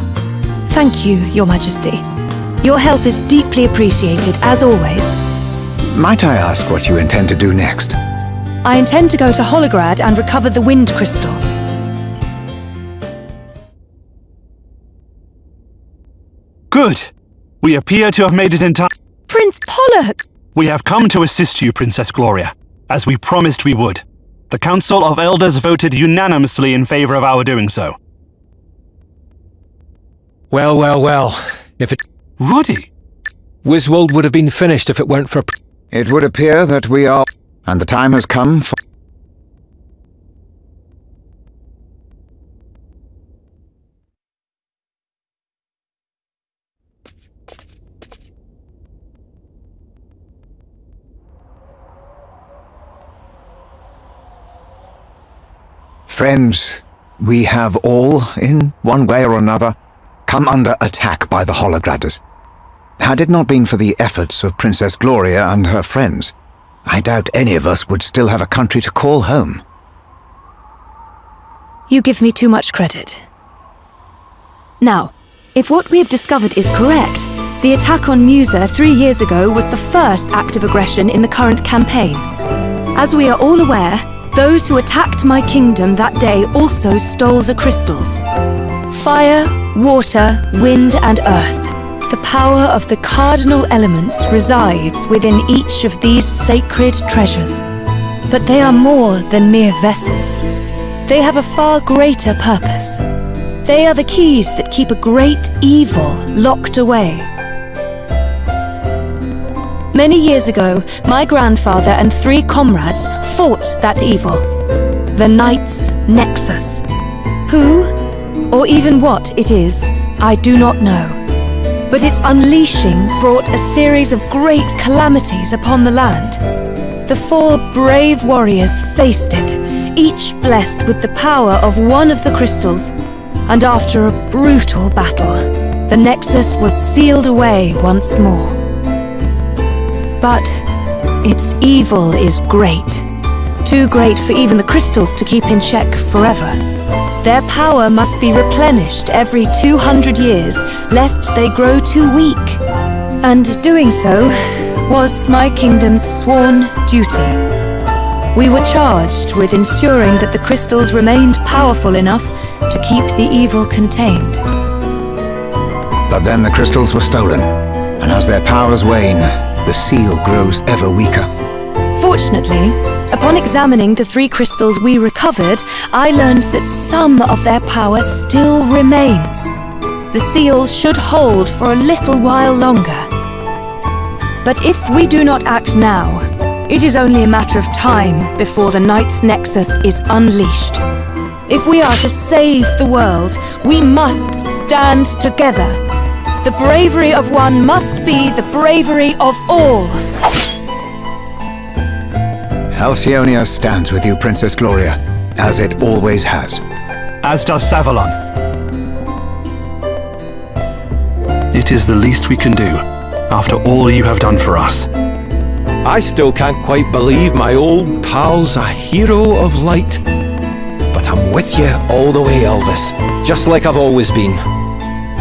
Thank you, Your Majesty. Your help is deeply appreciated, as always. Might I ask what you intend to do next? I intend to go to Holograd and recover the Wind Crystal. Good. We appear to have made it in time. Prince Pollock! We have come to assist you, Princess Gloria, as we promised we would. The Council of Elders voted unanimously in favor of our doing so. Well. If it... Roddy! Wiswold would have been finished if it weren't for... It would appear that we are... And the time has come for... Friends, we have all, in one way or another, come under attack by the Holograders. Had it not been for the efforts of Princess Gloria and her friends, I doubt any of us would still have a country to call home. You give me too much credit. Now, if what we have discovered is correct, the attack on Musa 3 years ago was the first act of aggression in the current campaign. As we are all aware, those who attacked my kingdom that day also stole the crystals. Fire, water, wind, and earth. The power of the cardinal elements resides within each of these sacred treasures. But they are more than mere vessels. They have a far greater purpose. They are the keys that keep a great evil locked away. Many years ago, my grandfather and 3 comrades fought that evil. The Knight's Nexus. Who, or even what it is, I do not know. But its unleashing brought a series of great calamities upon the land. The 4 brave warriors faced it, each blessed with the power of one of the crystals, and after a brutal battle, the Nexus was sealed away once more. But its evil is great. Too great for even the crystals to keep in check forever. Their power must be replenished every 200 years, lest they grow too weak. And doing so was my kingdom's sworn duty. We were charged with ensuring that the crystals remained powerful enough to keep the evil contained. But then the crystals were stolen, and as their powers wane, the seal grows ever weaker. Fortunately, upon examining the 3 crystals we recovered, I learned that some of their power still remains. The seal should hold for a little while longer. But if we do not act now, it is only a matter of time before the Knight's Nexus is unleashed. If we are to save the world, we must stand together. The bravery of one must be the bravery of all. Halcyonia stands with you, Princess Gloria, as it always has. As does Savalon. It is the least we can do, after all you have done for us. I still can't quite believe my old pal's a hero of light. But I'm with you all the way, Elvis, just like I've always been.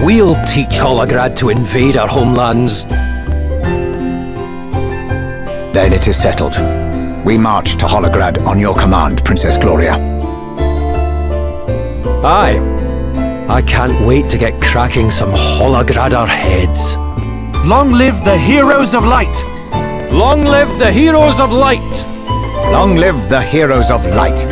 We'll teach Holograd to invade our homelands. Then it is settled. We march to Holograd on your command, Princess Gloria. Aye. I can't wait to get cracking some Holograder heads. Long live the heroes of light! Long live the heroes of light! Long live the heroes of light!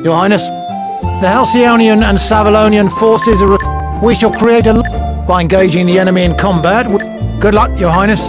Your Highness. The Halcyonian and Savalonian forces are... We shall create a... by engaging the enemy in combat. Good luck, Your Highness.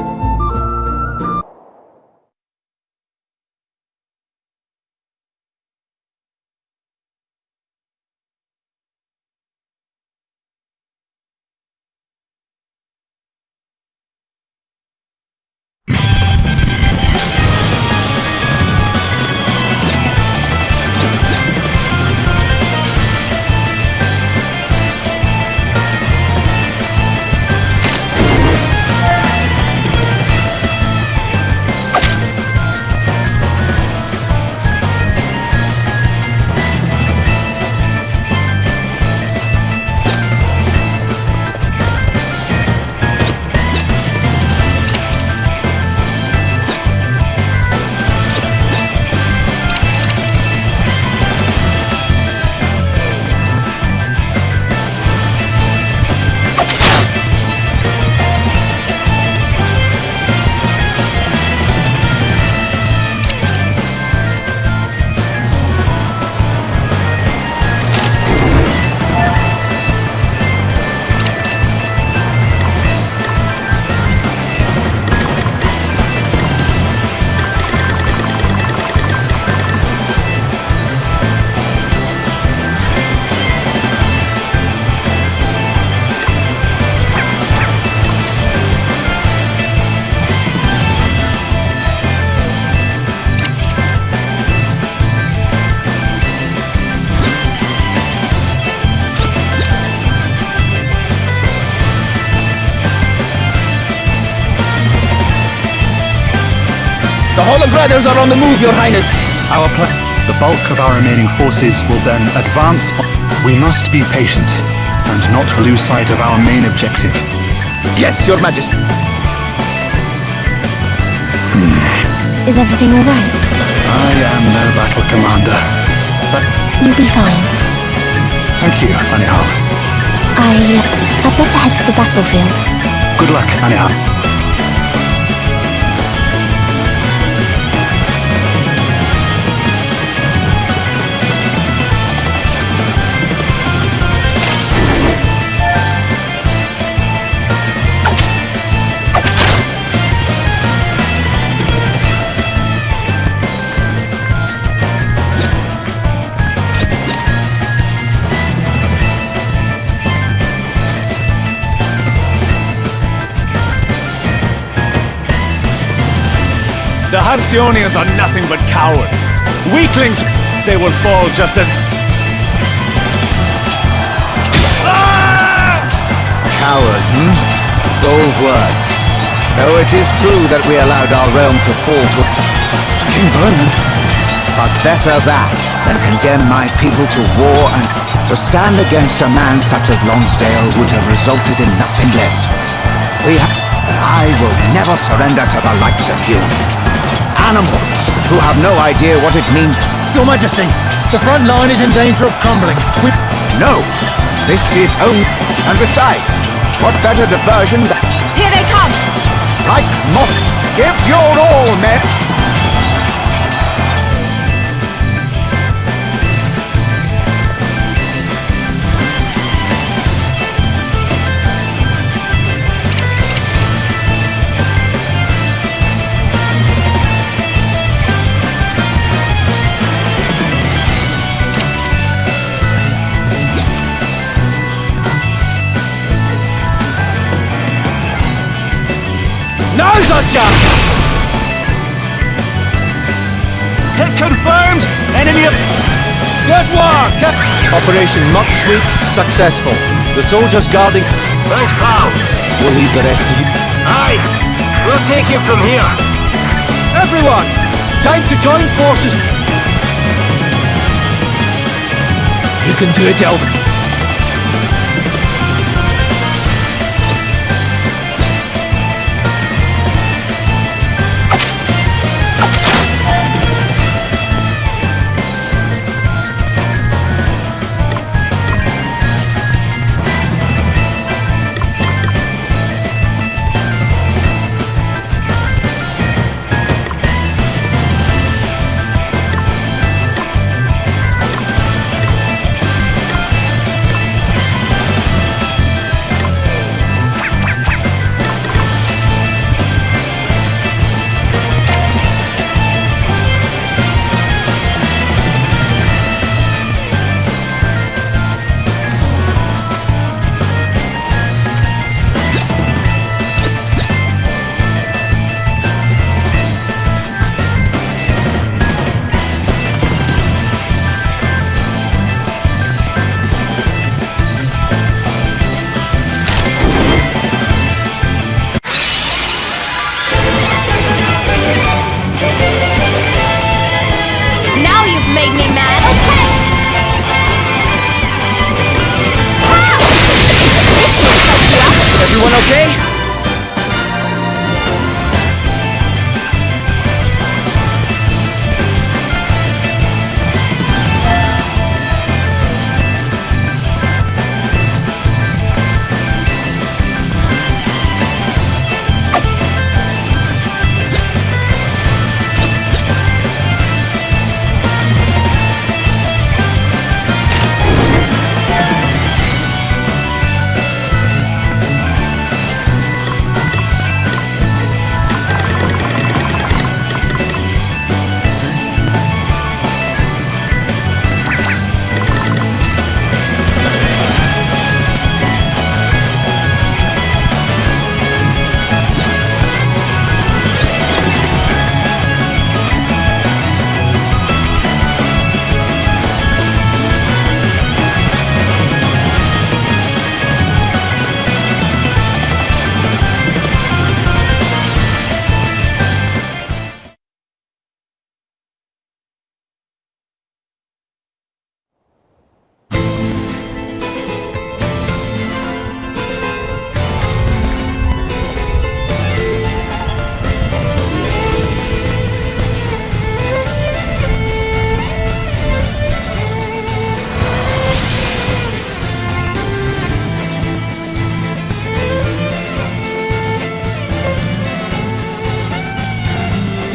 The Holograders are on the move, Your Highness! The bulk of our remaining forces will then advance. We must be patient, and not lose sight of our main objective. Yes, Your Majesty! Is everything alright? I am no battle commander, but... You'll be fine. Thank you, Anihal. I'd better head for the battlefield. Good luck, Anihal. The Halcyonians are nothing but cowards. Weaklings, they will fall just as... Cowards, Bold words. Though it is true that we allowed our realm to fall to... King Vernon. But better that than condemn my people to war, and to stand against a man such as Lonsdale would have resulted in nothing less. I will never surrender to the likes of you. Animals who have no idea what it means. Your Majesty, the front line is in danger of crumbling. No, this is home. And besides, what better diversion than... Here they come! Like moth, give your all, men! Now's our chance! Hit confirmed! Enemy up... Good work! Operation Muck Sweep successful. The soldiers guarding... Thanks, pal. We'll leave the rest to you. Aye, we'll take it from here. Everyone! Time to join forces! You can do it, Elvin. okay?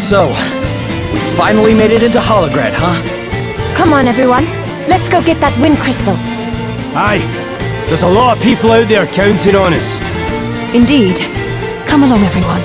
So, we finally made it into Holograd, huh? Come on, everyone. Let's go get that wind crystal. Aye. There's a lot of people out there counting on us. Indeed. Come along, everyone.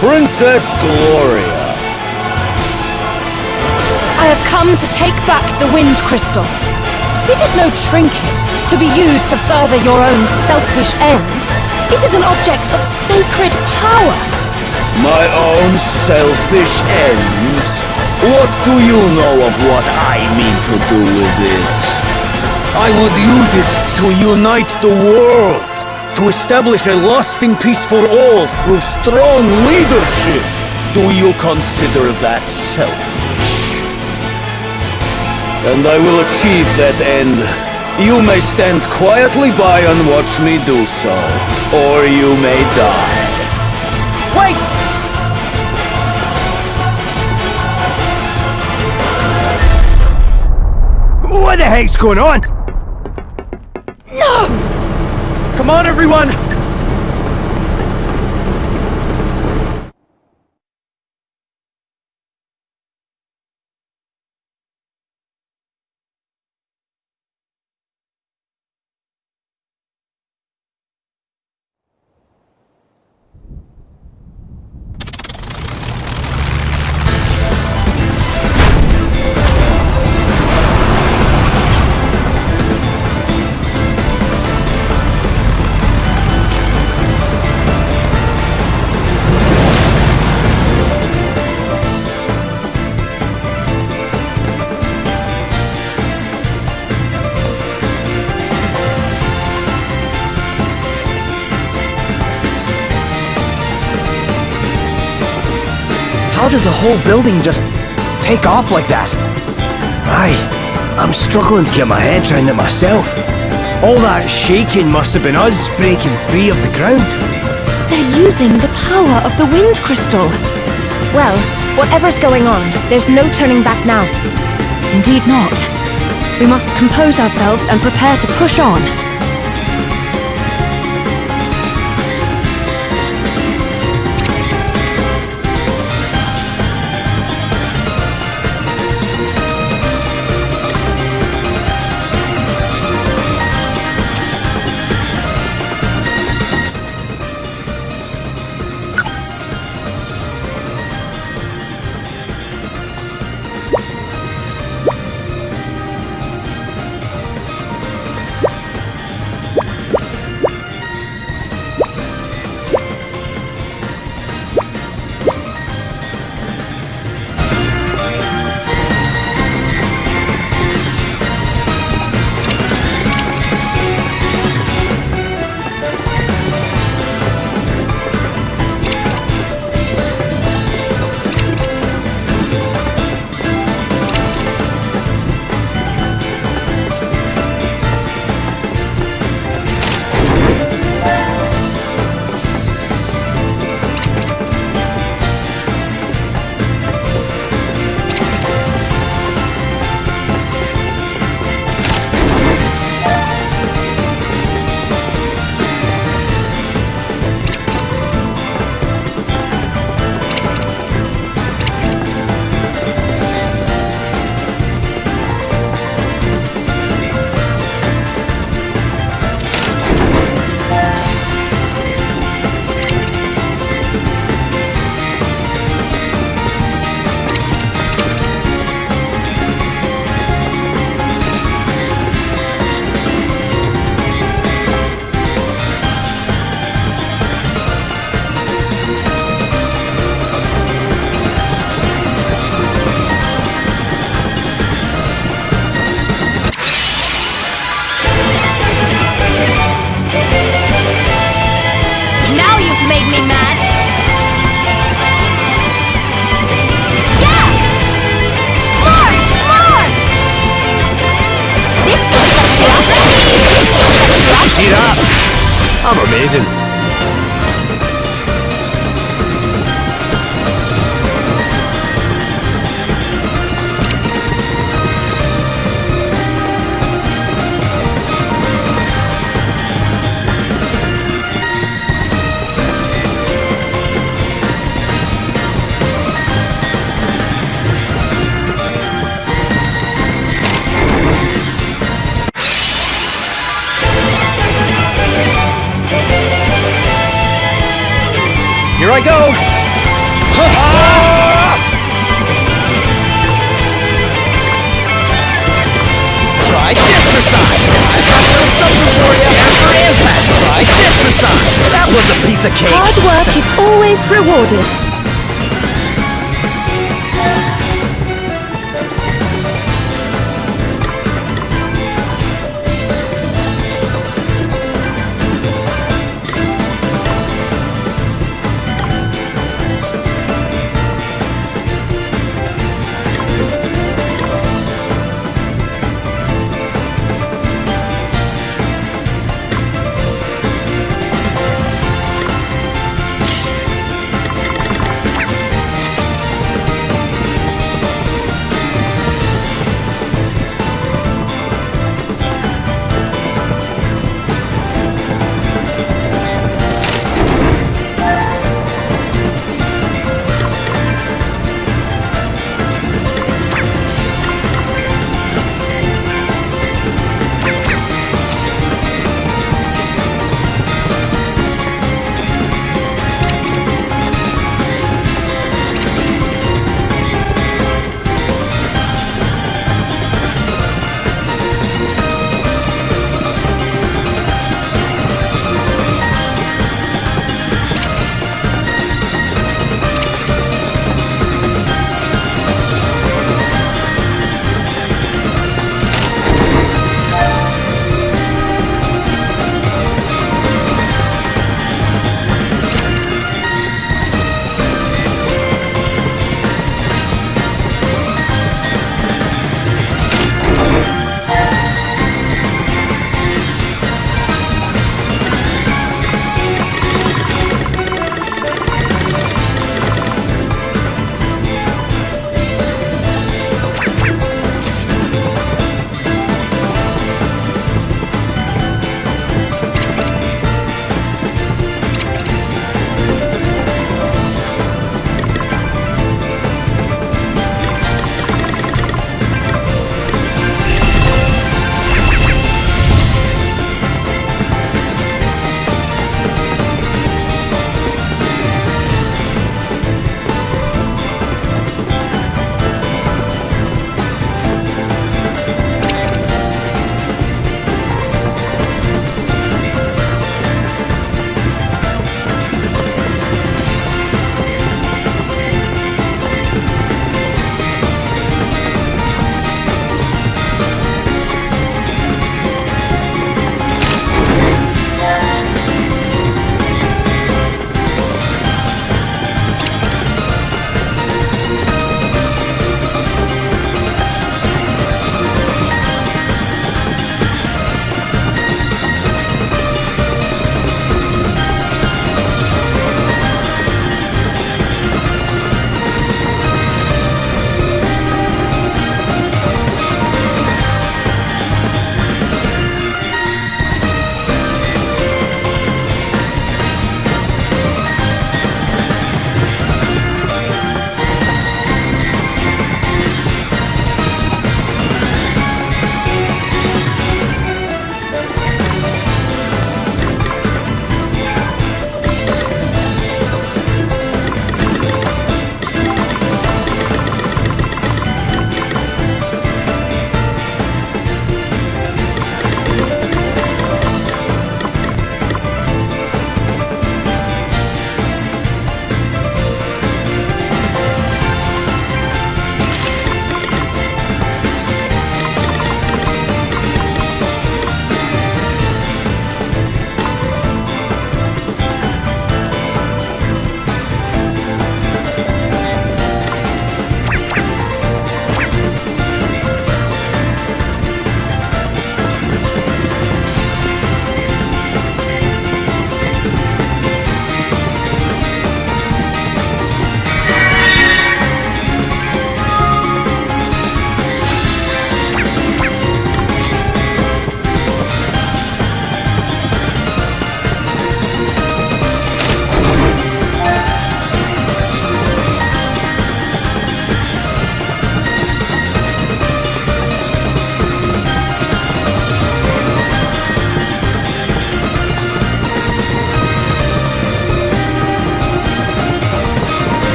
Princess Gloria. I have come to take back the Wind Crystal. It is no trinket to be used to further your own selfish ends. It is an object of sacred power. My own selfish ends? What do you know of what I mean to do with it? I would use it to unite the world, to establish a lasting peace for all through strong leadership. Do you consider that selfish? And I will achieve that end. You may stand quietly by and watch me do so, or you may die. Wait! What the heck's going on? No! Come on, everyone! How does a whole building just take off like that? Aye, I'm struggling to get my head around it myself. All that shaking must have been us breaking free of the ground. They're using the power of the Wind Crystal. Well, whatever's going on, there's no turning back now. Indeed not. We must compose ourselves and prepare to push on. I'm amazing. piece of cake. Hard work is always rewarded.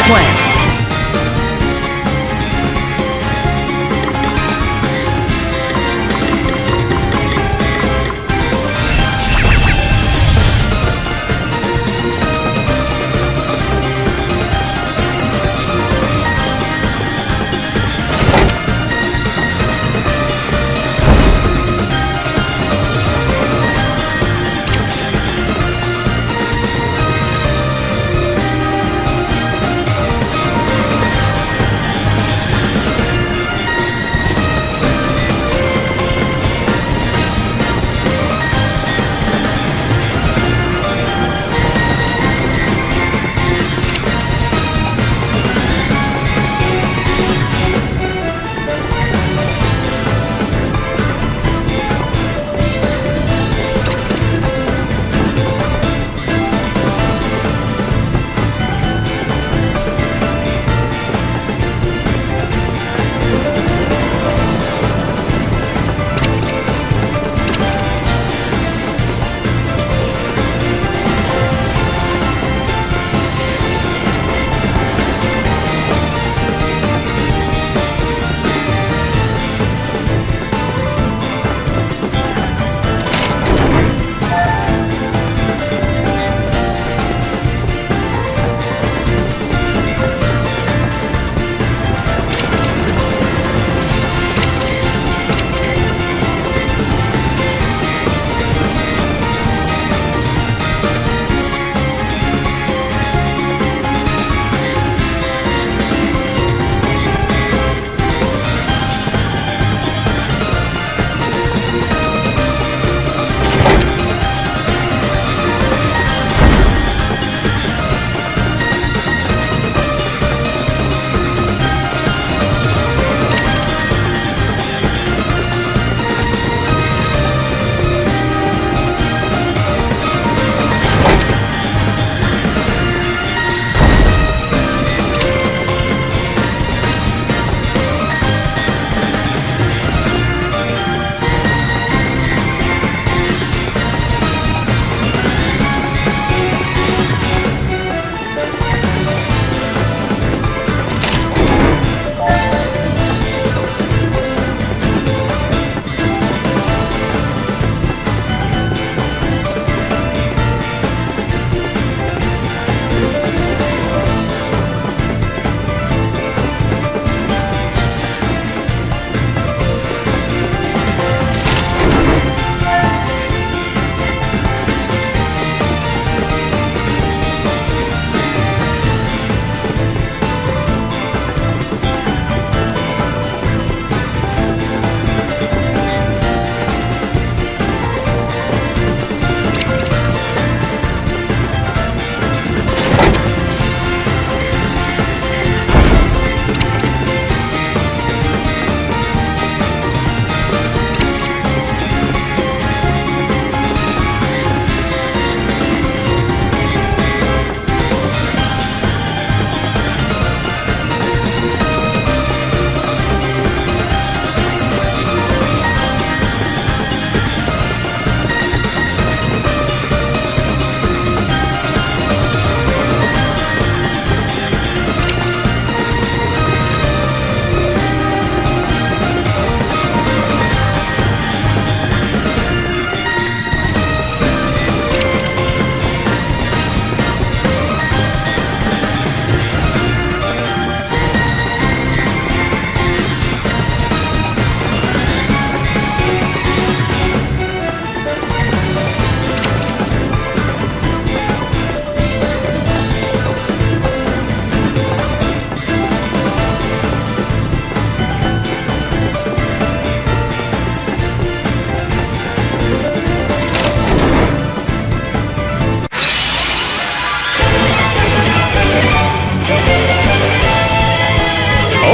the plan?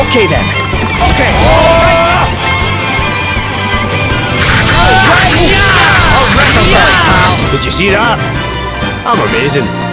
Okay then. Okay. All right. Did you see that? I'm amazing.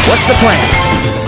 What's the plan?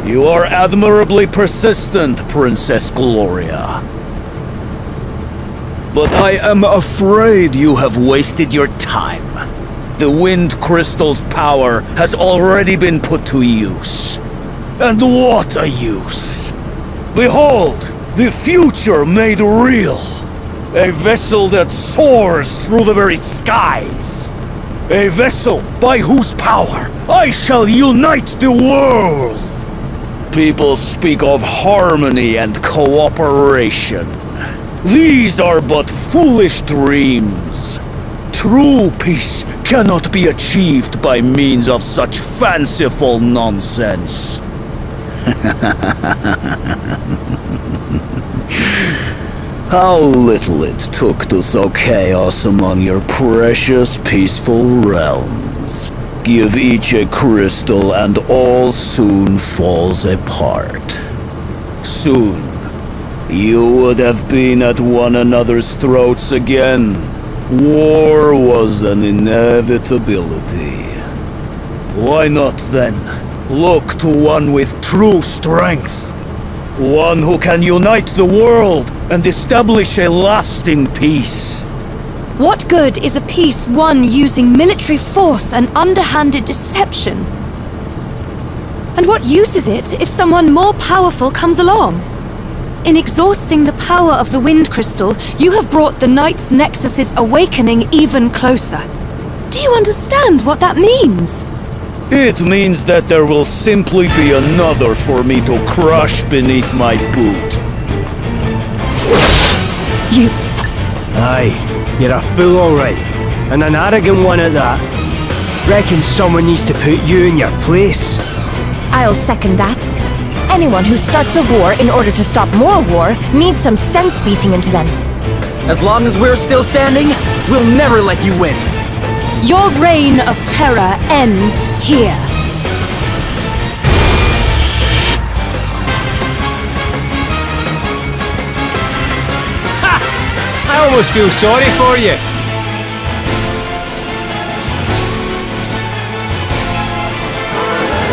You are admirably persistent, Princess Gloria. But I am afraid you have wasted your time. The Wind Crystal's power has already been put to use. And what a use! Behold, the future made real! A vessel that soars through the very skies! A vessel by whose power I shall unite the world! People speak of harmony and cooperation. These are but foolish dreams. True peace cannot be achieved by means of such fanciful nonsense. How little it took to sow chaos among your precious peaceful realms. Give each a crystal and all soon falls apart. Soon, you would have been at one another's throats again. War was an inevitability. Why not then look to one with true strength? One who can unite the world and establish a lasting peace. What good is a peace won using military force and underhanded deception? And what use is it if someone more powerful comes along? In exhausting the power of the Wind Crystal, you have brought the Knight's Nexus's awakening even closer. Do you understand what that means? It means that there will simply be another for me to crush beneath my boot. You... Aye. You're a fool, alright. And an arrogant one at that. Reckon someone needs to put you in your place. I'll second that. Anyone who starts a war in order to stop more war needs some sense beating into them. As long as we're still standing, we'll never let you win. Your reign of terror ends here. I almost feel sorry for you.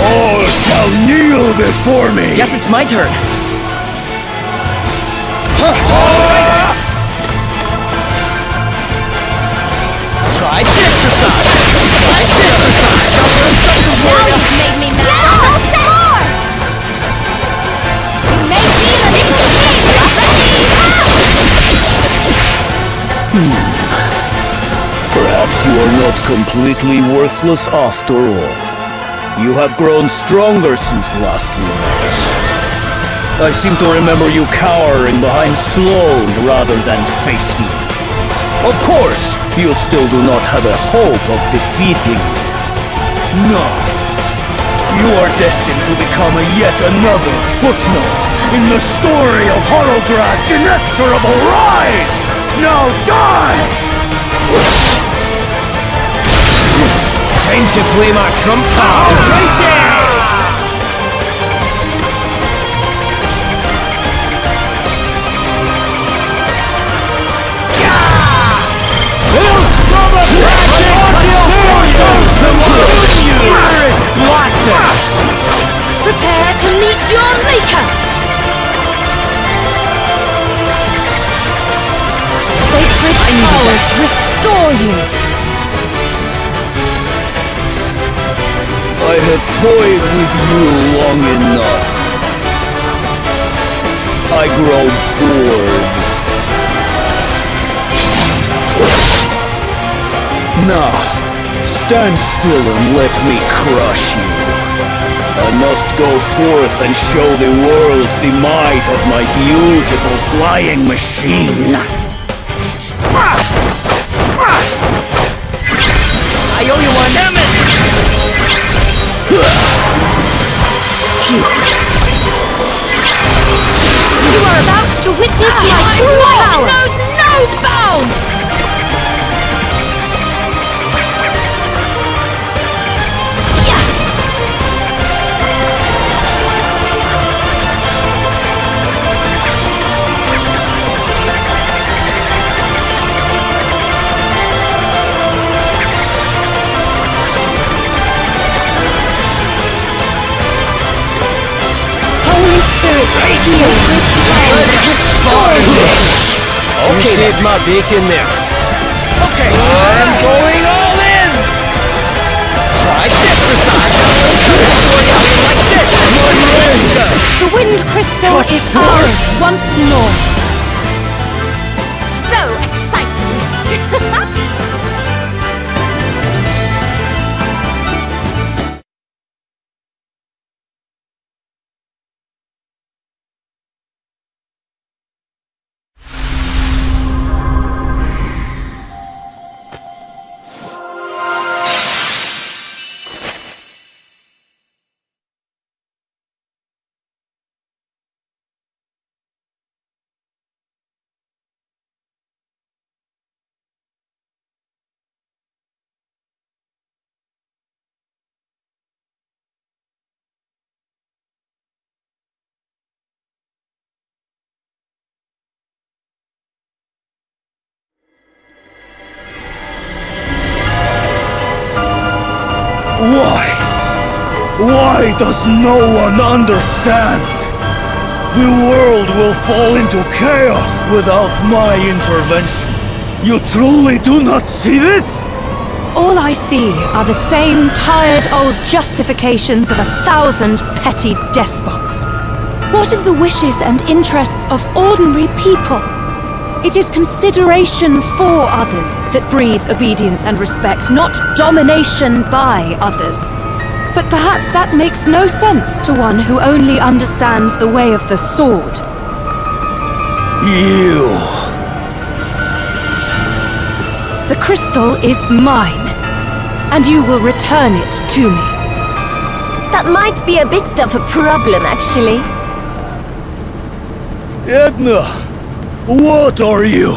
All shall kneel before me! Guess it's my turn. Try this massage! Try this massage! Now you've made me mad! I'll say more! You may feel a little Perhaps you are not completely worthless after all. You have grown stronger since last we met. I seem to remember you cowering behind Sloane rather than face me. Of course, you still do not have a hope of defeating me. No. You are destined to become yet another footnote in the story of Holograd's inexorable rise! Now die! Time to play my trump card. Prepare to meet your maker! Sacred powers restore you! I have toyed with you long enough. I grow bored. Now, stand still and let me crush you. I must go forth and show the world the might of my beautiful flying machine. I owe you one. Damn it! You are about to witness my true power! Knows no bounds! You saved my bacon there. Okay, I'm going all in! Try this massage! Like this! The wind crystal is ours once more. So exciting! Why? Why does no one understand? The world will fall into chaos without my intervention. You truly do not see this? All I see are the same tired old justifications of 1,000 petty despots. What of the wishes and interests of ordinary people? It is consideration for others that breeds obedience and respect, not domination by others. But perhaps that makes no sense to one who only understands the way of the sword. You... The crystal is mine, and you will return it to me. That might be a bit of a problem, actually. Edna, what are you?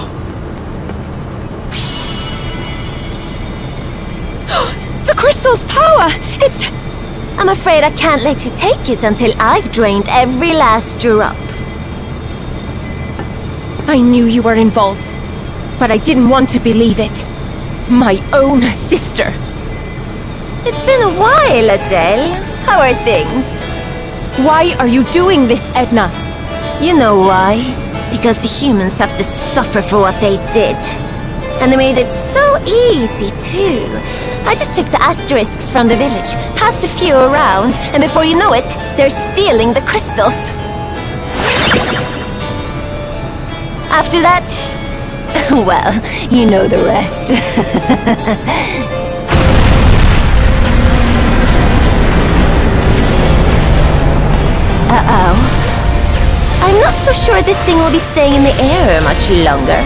crystal's power! It's... I'm afraid I can't let you take it until I've drained every last drop. I knew you were involved, but I didn't want to believe it. My own sister. It's been a while, Adele. How are things? Why are you doing this, Edna? You know why? Because the humans have to suffer for what they did. And they made it so easy, too. I just took the asterisks from the village, passed a few around, and before you know it, they're stealing the crystals. After that, well, you know the rest. Uh-oh. I'm not so sure this thing will be staying in the air much longer.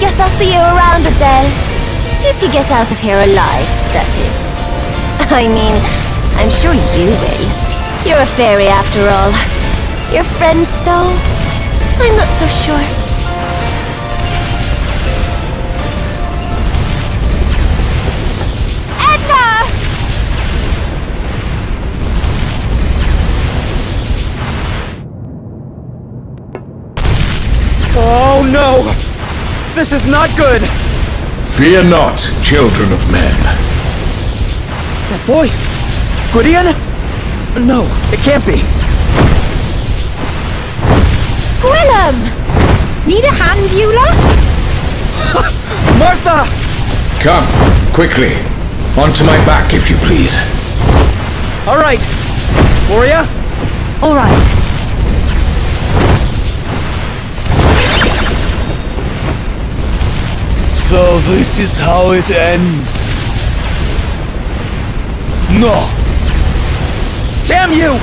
Guess I'll see you around, Adele. If you get out of here alive, that is. I mean, I'm sure you will. You're a fairy after all. Your friends, though? I'm not so sure. Oh no! This is not good! Fear not, children of men. That voice! Gwydion? No, it can't be. Gwillem! Need a hand, you lot? Martha! Come, quickly. Onto my back, if you please. All right. Gloria? All right. So this is how it ends. No! Damn you!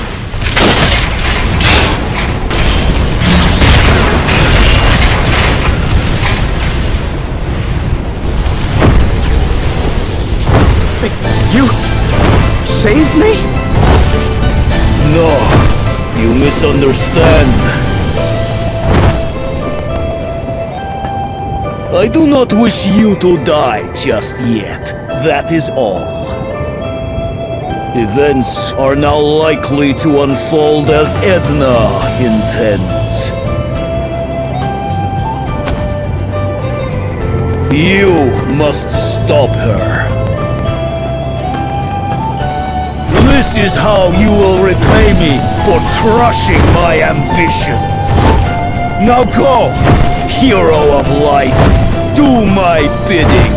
You saved me? No, you misunderstand. I do not wish you to die just yet. That is all. Events are now likely to unfold as Edna intends. You must stop her. This is how you will repay me for crushing my ambitions. Now go, hero of light, do my bidding.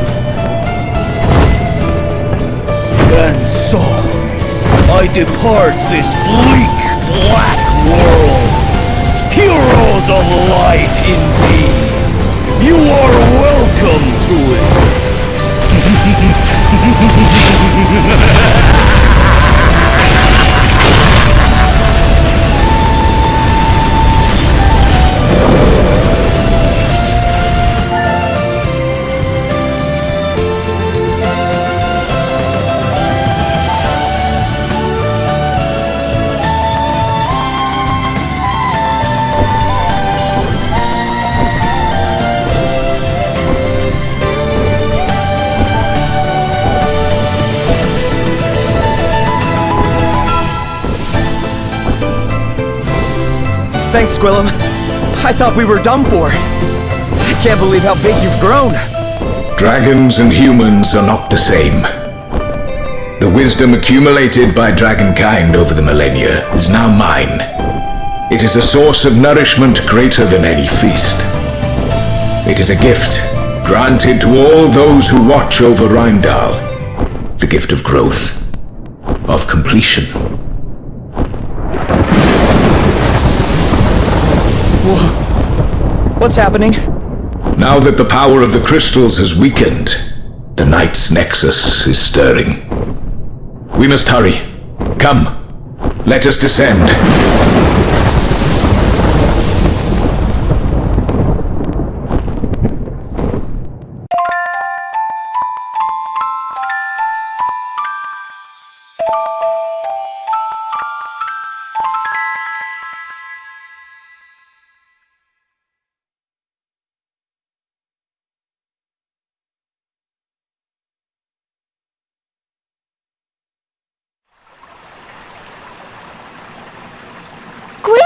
And so, I depart this bleak, black world. Heroes of light indeed. You are welcome to it. Thanks, Gwillem. I thought we were done for. I can't believe how big you've grown. Dragons and humans are not the same. The wisdom accumulated by dragonkind over the millennia is now mine. It is a source of nourishment greater than any feast. It is a gift granted to all those who watch over Rheindal. The gift of growth, of completion. What's happening? Now that the power of the crystals has weakened, the Knight's Nexus is stirring. We must hurry. Come, let us descend.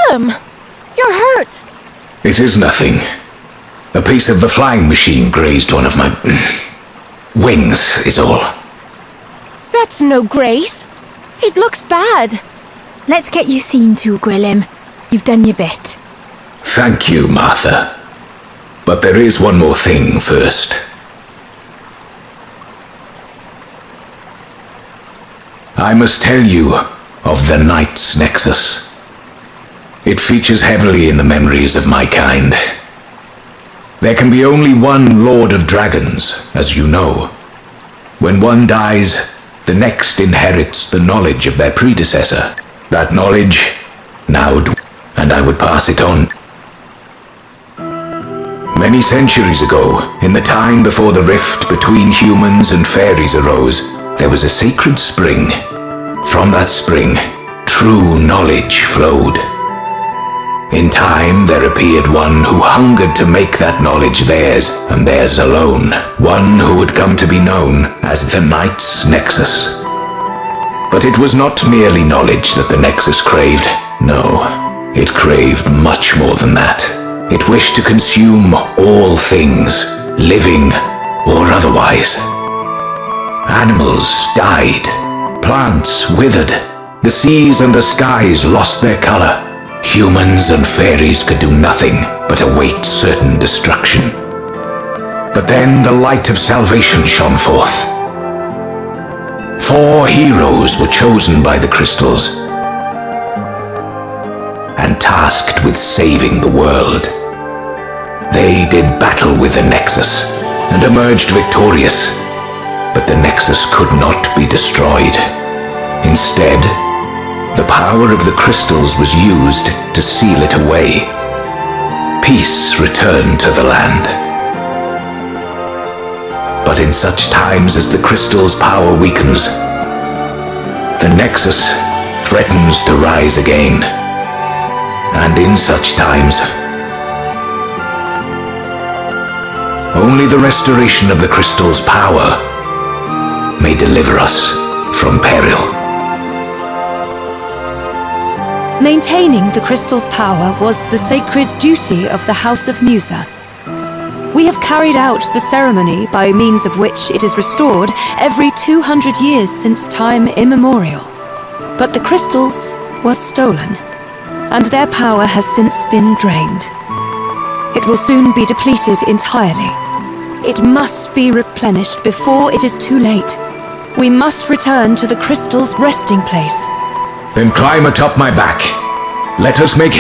Gwillem! You're hurt! It is nothing. A piece of the flying machine grazed one of my wings, is all. That's no graze. It looks bad. Let's get you seen to, Gwillem. You've done your bit. Thank you, Martha. But there is one more thing first. I must tell you of the Knight's Nexus. It features heavily in the memories of my kind. There can be only one Lord of Dragons, as you know. When one dies, the next inherits the knowledge of their predecessor. That knowledge, now and I would pass it on. Many centuries ago, in the time before the rift between humans and fairies arose, there was a sacred spring. From that spring, true knowledge flowed. In time, there appeared one who hungered to make that knowledge theirs, and theirs alone. One who would come to be known as the Knight's Nexus. But it was not merely knowledge that the Nexus craved. No, it craved much more than that. It wished to consume all things, living or otherwise. Animals died. Plants withered. The seas and the skies lost their color. Humans and fairies could do nothing but await certain destruction. But then the light of salvation shone forth. 4 heroes were chosen by the crystals and tasked with saving the world. They did battle with the Nexus and emerged victorious, but the Nexus could not be destroyed. Instead, the power of the crystals was used to seal it away. Peace returned to the land. But in such times as the crystal's power weakens, the Nexus threatens to rise again. And in such times, only the restoration of the crystal's power may deliver us from peril. Maintaining the crystal's power was the sacred duty of the House of Musa. We have carried out the ceremony by means of which it is restored every 200 years since time immemorial. But the crystals were stolen, and their power has since been drained. It will soon be depleted entirely. It must be replenished before it is too late. We must return to the crystal's resting place. Then climb atop my back. Let us make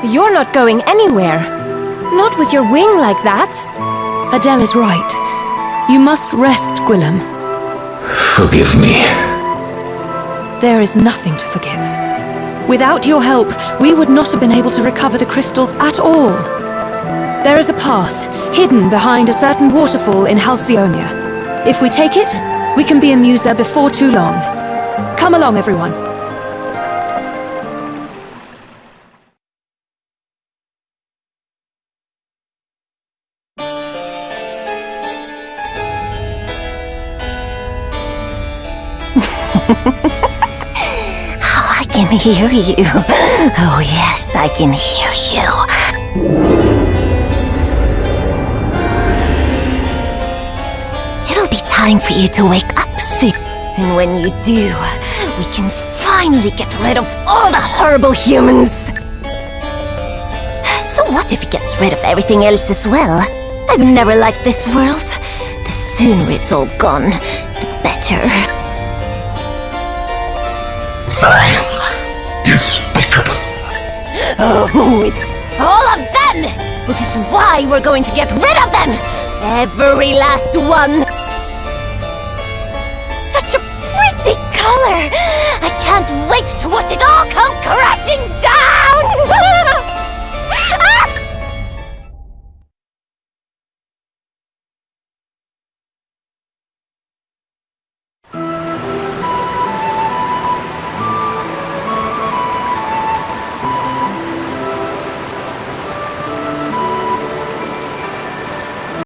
You're not going anywhere. Not with your wing like that. Adele is right. You must rest, Gwillem. Forgive me. There is nothing to forgive. Without your help, we would not have been able to recover the crystals at all. There is a path, hidden behind a certain waterfall in Halcyonia. If we take it, we can be a Musa before too long. Come along, everyone. Oh, I can hear you. Oh, yes, I can hear you. It'll be time for you to wake up soon. And when you do, we can finally get rid of all the horrible humans. So what if it gets rid of everything else as well? I've never liked this world. The sooner it's all gone, the better. Vile. Despicable. Oh, it's all of them! Which is why we're going to get rid of them! Every last one! Such a pretty color! I can't wait to watch it all come crashing down!